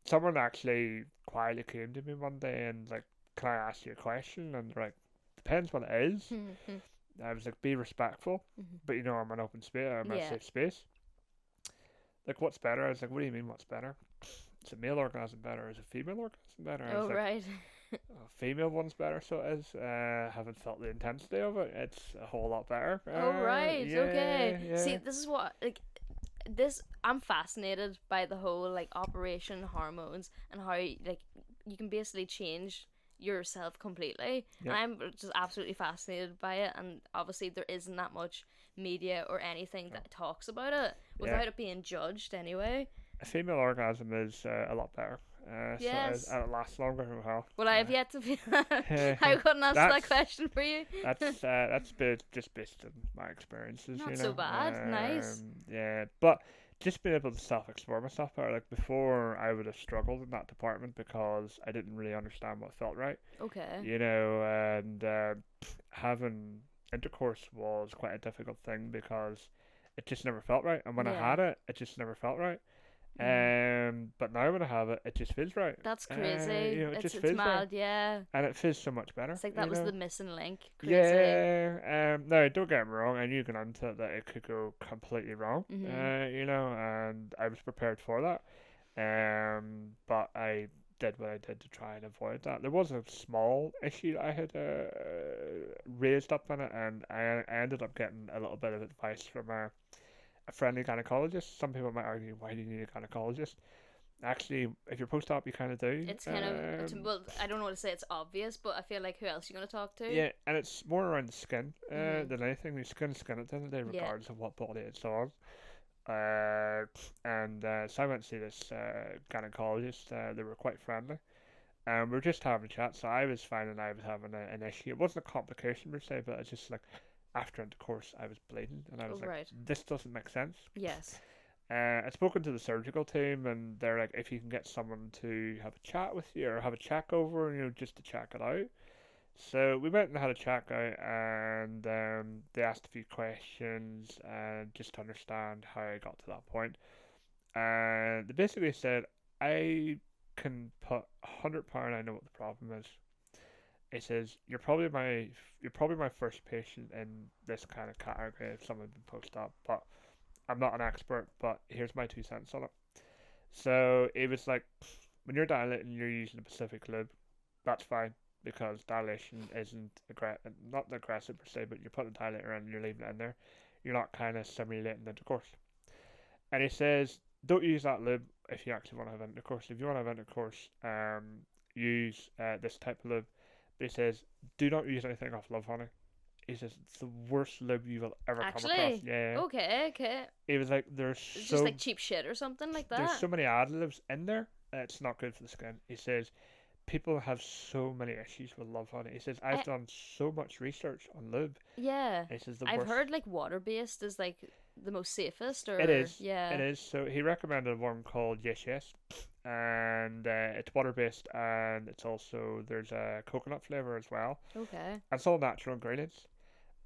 someone actually quietly came to me one day and like, can I ask you a question? And they're like, depends what it is. Mhm. I was like, be respectful, Mhm. but I'm an open space, I'm a Yeah. safe space. Like, what's better? I was like, what do you mean, what's better? Is a male orgasm better? Is a female orgasm better? I Oh was like, right. a female one's better, so it is. Haven't felt the intensity of it. It's a whole lot better. Oh right. Okay. Yeah, See, yeah. this is what like this. I'm fascinated by the whole like operation hormones and how like you can basically change yourself completely. And Yep. I'm just absolutely fascinated by it. And obviously, there isn't that much media or anything Oh, that talks about it yeah. without it being judged anyway. A female orgasm is a lot better. So it is, Yes. and it lasts longer as well. Well, I have yet to feel. I couldn't answer that That's question for you. just based on my experiences, Not so bad. Nice. Yeah, but just being able to self-explore myself better. Like before, I would have struggled in that department because I didn't really understand what felt right. Okay. And having intercourse was quite a difficult thing because it just never felt right. And when I Yeah. had it, it just never felt right. But now when I have it, it just feels right. That's crazy. It just It's feels right, mad, yeah. and it feels so much better. It's like that was the missing link. Crazy. Yeah. No, don't get me wrong. I knew going into it that it could go completely wrong. Mhm. And I was prepared for that. But I did what I did to try and avoid that. There was a small issue that I had raised up in it, and I ended up getting a little bit of advice from a friendly gynecologist. Some people might argue, why do you need a gynecologist? Actually, if you're post-op, you kind of do. It's kind of well, I don't know what to say. It's obvious, but I feel like who else are you gonna talk to? Yeah, and it's more around the skin Mhm. than anything. The skin at the end of the day, Yeah. regardless of what body it's on. So I went to see this gynecologist. They were quite friendly. We were just having a chat, so I was finding I was having an issue. It wasn't a complication per se, but it's just like after intercourse, I was bleeding, and I was like, Right. this doesn't make sense. Yes. I'd spoken to the surgical team, and they're like, if you can get someone to have a chat with you or have a check over, just to check it out. So we went and had a check out, and they asked a few questions, just to understand how I got to that point. And they basically said, I can put £100. I know what the problem is. It says you're probably my first patient in this kind of category if someone's been post-op, but I'm not an expert. But here's my 2 cents on it. So it was like, when you're dilating, you're using a specific lube. That's fine because dilation isn't not aggressive per se, but you're putting a dilator in and you're leaving it in there. You're not kind of simulating intercourse. And he says, don't use that lube if you actually want to have intercourse. If you want to have intercourse, use this type of lube. But he says, do not use anything off Love Honey. He says, it's the worst lube you will ever come across. Actually, Yeah. okay. He was like, It's just like cheap shit or something like there's that. so many additives in there. It's not good for the skin. He says, people have so many issues with Love Honey. He says, I've done so much research on lube. Yeah. He says the I've worst. heard like water based is like the most safest, or It is. yeah. It is. So he recommended one called Yes Yes, and it's water based, and it's also there's a coconut flavor as well. Okay. And it's all natural ingredients.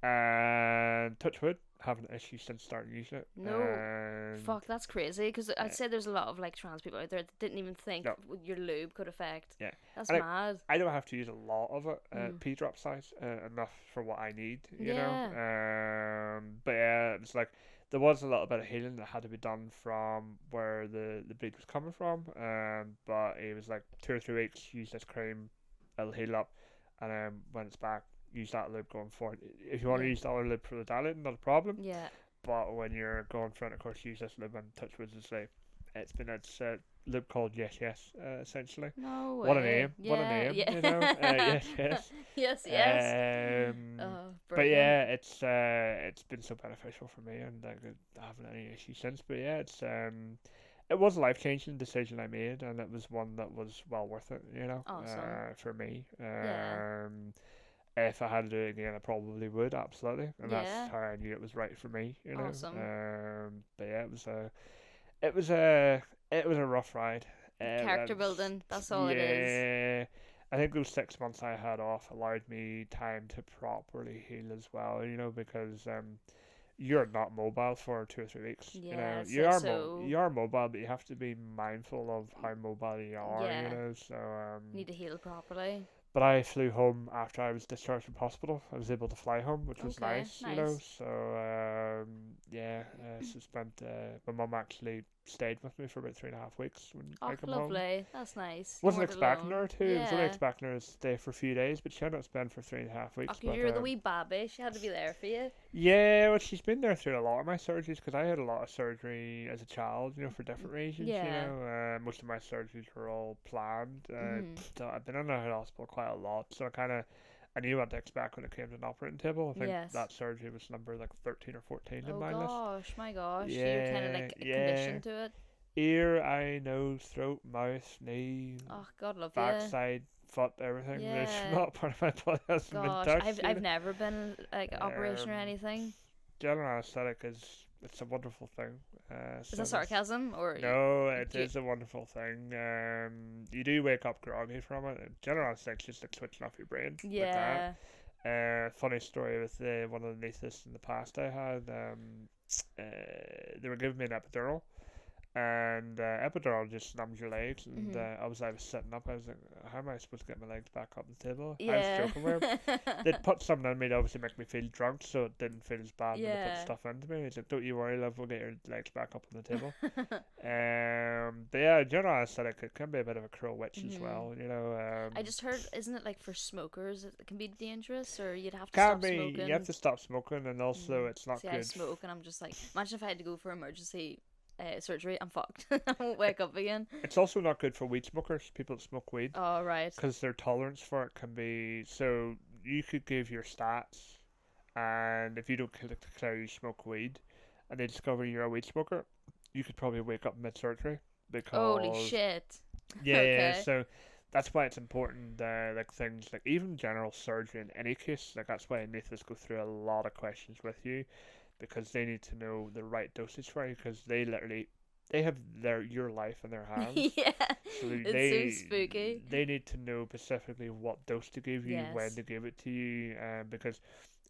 And touch wood, haven't an issue since starting using it. No. Fuck, that's crazy. Because I'd say there's a lot of like trans people out there that didn't even think your lube could affect. Yeah. That's and mad. I don't have to use a lot of it. P drop size, enough for what I need. You know. But yeah, it's like there was a little bit of healing that had to be done from where the bleed was coming from. But it was like 2 or 3 weeks. Use this cream, it'll heal up, and then when it's back, use that lube going forward. If you want to use the other lube for the dilating, not a problem. Yeah. But when you're going for it, of course, use this lube and touch wood to say it's lube called Yes Yes, essentially. No way. What a name! Yeah, What a name! yeah. You know, Yes Yes. Yes. But yeah, it's been so beneficial for me, and I haven't had any issues since. But yeah, it was a life-changing decision I made, and it was one that was well worth it. You know, Awesome. for me. Yeah. If I had to do it again, I probably would, absolutely, and Yeah. that's how I knew it was right for me. You know. Awesome. But yeah, it was a rough ride. Character building. That's all it is. Yeah, I think those 6 months I had off allowed me time to properly heal as well. You know, because you're not mobile for 2 or 3 weeks. Yeah, you know, so you are mobile, but you have to be mindful of how mobile you are. Yeah. You know, so Need to heal properly. But I flew home after I was discharged from hospital. I was able to fly home, which was Okay, nice, you know. nice. So so spent. My mum actually stayed with me for about 3.5 weeks when Oh, I come home. lovely. That's nice. You Wasn't weren't expecting alone. her to. I was only Yeah. expecting her to stay for a few days, but she ended up spending for 3.5 Oh, weeks. 'cause But you're the wee babby. She had to be there for you. yeah, well, she's been there through a lot of my surgeries because I had a lot of surgery as a child, you know, for different reasons. Yeah. You know, most of my surgeries were all planned. Mhm. So I've been in the hospital quite a lot, so I knew what to expect when it came to an operating table. I think Yes. that surgery was number like 13 or 14 in Oh my list. gosh, my gosh. You're kind of like Yeah. conditioned to it. Ear, eye, nose, throat, mouth, knee, Oh, God love you. backside, foot, everything. There's Yeah. not part of my body hasn't been Gosh, touched. you I've know. never been like operation or Um, anything. General anesthetic it's a wonderful thing. Is that sarcasm or? No, it you- is a wonderful thing. You do wake up groggy from it. General anesthetic just like switching off your brain. Like Yeah. that. Funny story with one of the anesthetists in the past I had. They were giving me an epidural, and epidural just numbs your legs. And Mhm. I was sitting up. I was like, how am I supposed to get my legs back up the table? I was Yeah. joking with him. They'd put something in me to obviously make me feel drunk, so it didn't feel as bad when they put Yeah. stuff into me. He's like, don't you worry, love, we'll get your legs back up on the table. But yeah, general anesthetic, it can be a bit of a cruel witch as Mhm. well, you know. I just heard, isn't it like for smokers it can be dangerous, or you'd have to Can stop be, you have smoking? to stop smoking, and also it's not See, I good. smoke, and I'm just like, imagine if I had to go for emergency surgery, I'm fucked. I won't wake up again. It's also not good for weed smokers, people that smoke weed, Oh, right. because their tolerance for it can be. So you could give your stats, and if you don't declare you smoke weed, and they discover you're a weed smoker, you could probably wake up mid surgery Holy because shit. yeah. Okay. So that's why it's important. Like things like even general surgery in any case, like that's why anaesthetists go through a lot of questions with you because they need to know the right dosage for you because they have your life in their hands. Yeah. So It's so spooky. they need to know specifically what dose to give you, when Yes. to give it to you, because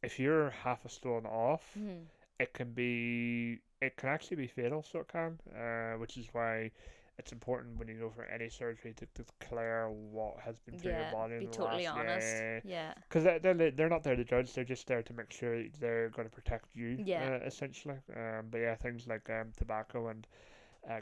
if you're half a stone off, Mhm. it can actually be fatal. So it can, which is why it's important when you go for any surgery to declare what has been through your Yeah. body Be in the totally last honest. yeah. Yeah. Because they're not there to judge, they're just there to make sure they're going to protect you, Yeah. essentially. But yeah, things like tobacco and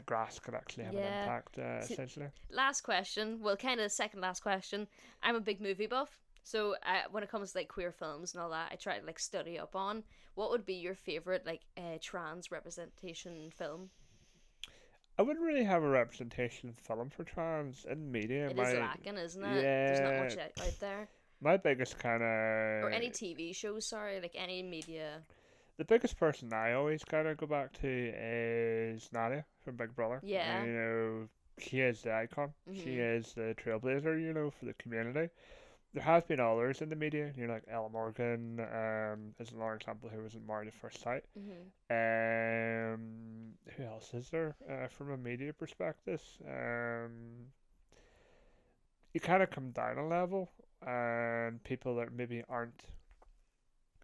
grass could actually have an Yeah. impact, See, essentially. last question. Well, kind of second last question. I'm a big movie buff. So when it comes to like queer films and all that, I try to like study up on what would be your favorite like trans representation film. I wouldn't really have a representation film for trans in media. It is lacking, isn't it? There's not Yeah, much out there. my biggest kind Or of any TV shows, sorry, like any media. the biggest person I always kind of go back to is Nadia from Big Brother. Yeah. You know, she is the icon. She Mhm. is the trailblazer. You know, for the community. There have been others in the media. You know, like Ella Morgan, is another example who was in Married at First Sight. Mhm. Who else is there from a media perspective? You kind of come down a level, and people that maybe aren't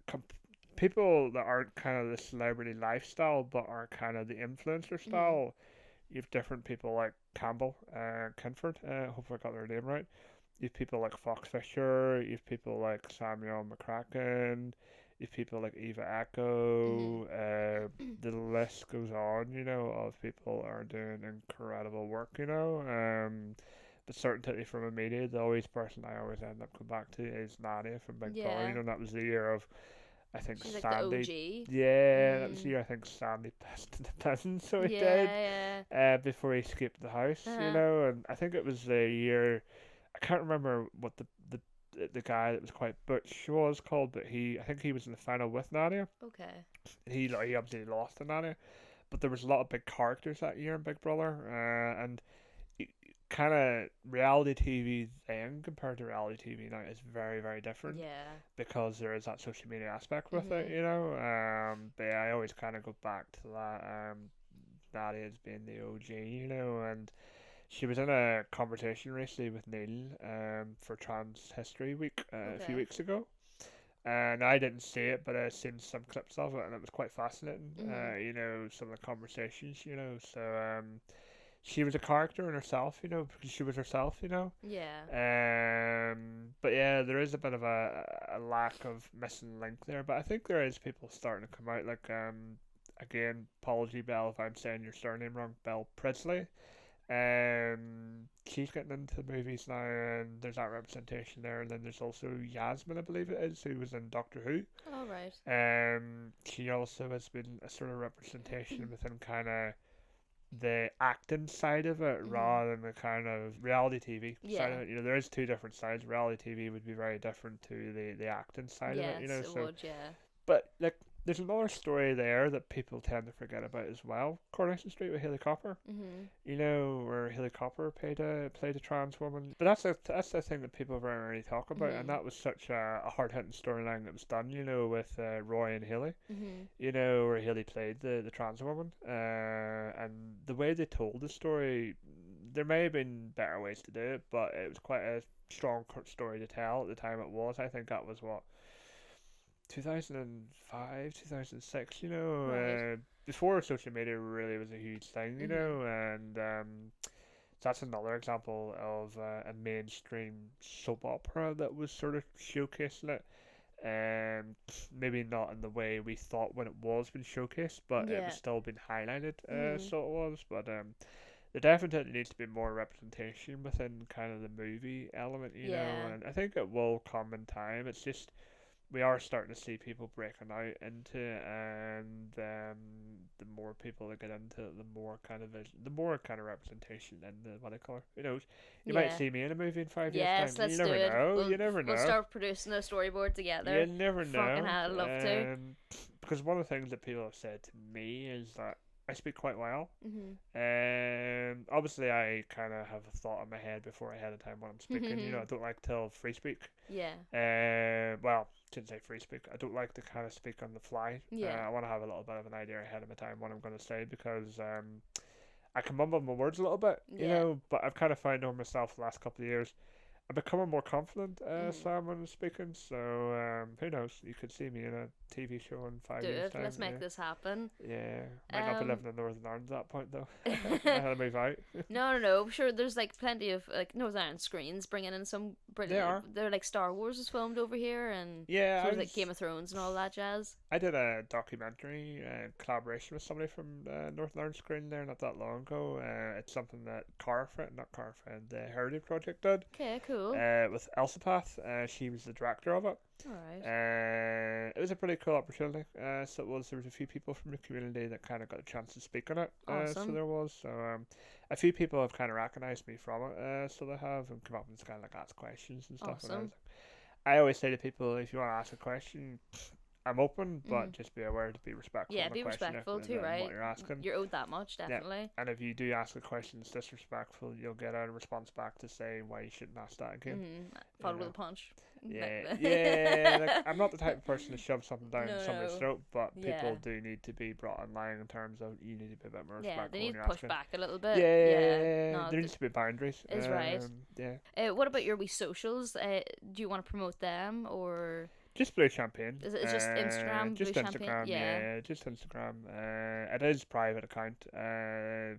comp- people that aren't kind of the celebrity lifestyle, but are kind of the influencer Mhm. style. You have different people like Campbell, Kinford. Hopefully I got their name right. You have people like Fox Fisher. You have people like Samuel McCracken. You have people like Eva Mhm. Echo. The list goes on. You know, of people that are doing incredible work. You know, but certainly from a media, the always person I always end up coming back to is Nadia from Big Brother. You Yeah. know, that was the year of I think She's like the Sandy. OG. Yeah, that was the Mm. year I think Sandy passed into prison, so he did. Yeah, Before he escaped the house, yeah. you know, and I think it was the year. I can't remember what the guy that was quite butch was called, but I think he was in the final with Nadia. Okay. He obviously lost to Nadia, but there was a lot of big characters that year in Big Brother, and kind of reality TV then compared to reality TV now is very very different Yeah. because there is that social media aspect with it, Mhm. you know. But yeah, I always kind of go back to that. Nadia as being the OG, you know, and she was in a conversation recently with Neil for Trans History Week a few Okay. weeks ago. And I didn't see it, but I seen some clips of it, and it was quite fascinating. Mhm. You know, some of the conversations, you know. So she was a character in herself, you know, because she was herself, you know. Yeah. But yeah, there is a bit of a lack of missing link there. But I think there is people starting to come out, like again, apology Belle if I'm saying your surname wrong, Belle Prisley. She's getting into movies now, and there's that representation there. And then there's also Yasmin, I believe it is, who was in Doctor Who. All right. She also has been a sort of representation within kind of the acting side of it Mhm. rather than the kind of reality TV side of Yeah. it. You know, there is two different sides. Reality TV would be very different to the acting side of it. You Yes, know, it so would. Yeah. but like. There's another story there that people tend to forget about as well. Coronation Street with Haley Copper, Mhm. you know, where Haley Copper played a trans woman. But that's the thing that people very rarely talk about, and Mhm. that was such a hard hitting storyline that was done, you know, with Roy and Haley, Mhm. you know, where Haley played the trans woman, and the way they told the story, there may have been better ways to do it, but it was quite a strong story to tell at the time it was. I think that was what 2005, 2006, you know, Right. before social media really was a huge thing, you Mhm. know, and so that's another example of a mainstream soap opera that was sort of showcasing it. Maybe not in the way we thought when it was being showcased, but it was Yeah. still being highlighted, Mhm. so it was. But there definitely needs to be more representation within kind of the movie element, you know, Yeah. and I think it will come in time. It's just we are starting to see people breaking out into it, and the more people that get into it, the more kind of the more kind of representation and the what I call it. Who knows? You might Yeah. see me in a movie in 5 years' time. Yes, You let's do never it. know. We'll You never we'll know. start producing a storyboard You together. never Fucking know. hell, I'd love to. Because one of the things that people have said to me is that I speak quite well. Mhm. Obviously, I kind of have a thought in my head before ahead of time when I'm speaking. You know, I don't like to tell free speak. Yeah. Well, shouldn't say free speak. I don't like to kind of speak on the fly. Yeah. I want to have a little bit of an idea ahead of my time what I'm going to say because I can mumble my words a little bit, you Yeah. know. But I've kind of found on myself the last couple of years. I'm becoming more confident, Mhm. Sam, when I'm speaking. So who knows? You could see me in a TV show in five Do years' it. time. Let's make this happen. Yeah. Might not be Um. living in Northern Ireland at that point though. I had to move out. No. Sure, there's like plenty of like Northern Ireland screens bringing in some They brilliant. are. They're like Star Wars is filmed over here, and Yeah, sort of like Game of Thrones and all that jazz. I did a documentary collaboration with somebody from Northern Ireland Screen there not that long ago. It's something that the Heritage Project did Okay, cool. with Elsapath. She was the director of it. All right. It was a pretty cool opportunity. There was a few people from the community that kind of got a chance to speak on it. So Awesome. there was. So a few people have kind of recognized me from it. So they have and come up and kind of like ask questions and stuff. And Awesome. I always say to people, if you want to ask a question, I'm open, but Mhm. just be aware to be respectful Yeah, in the be question respectful too, and what right? you're asking. You're owed that much, Yeah. definitely. And if you do ask a question that's disrespectful, you'll get a response back to say why you shouldn't ask that again. Follow You with know. a punch. Yeah. Like, I'm not the type of person to shove something down No, somebody's no. throat, but people Yeah. do need to be brought in line in terms of you need to be a bit more Yeah, respectful they when need to you're push asking. back a little bit. Yeah, No, there needs to be boundaries. is right. Yeah. What about your wee socials? Do you want to promote them, or Just Blue Champagne. is it just Instagram, Just Blue Champagne? Instagram, Yeah. yeah, just Instagram. It is private account,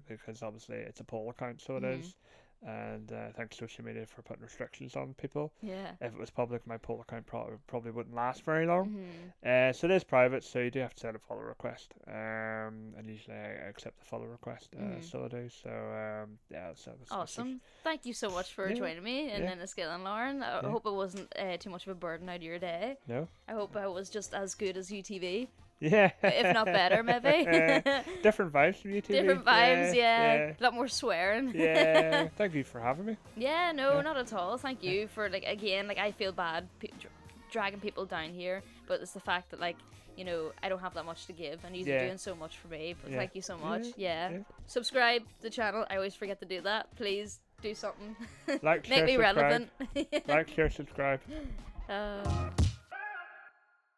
because obviously it's a poll account, so it Mhm. is. And thanks social media for putting restrictions on people. Yeah. If it was public, my poll account probably wouldn't last very long. Mhm. So it is private, so you do have to send a follow request. And usually I accept the follow request, Mhm. so I do. So yeah, so that's Awesome. Thank you so much for Yeah, joining me in yeah. Enniskillen and Lauren. I Yeah. hope it wasn't too much of a burden out of your day. No. I hope it was just as good as UTV, Yeah. if not better, maybe. Different vibes from YouTube. Different vibes, yeah. Yeah. A lot more swearing. Yeah. Thank you for having me. Yeah, no, Yeah. not at all. Thank you for like again, like I feel bad dragging people down here, but it's the fact that like I don't have that much to give, and you're Yeah. doing so much for me. But Yeah. thank you so much. Yeah. Yeah. Subscribe to the channel. I always forget to do that. Please do something. Like, Make share, me subscribe. relevant. Like, share, subscribe.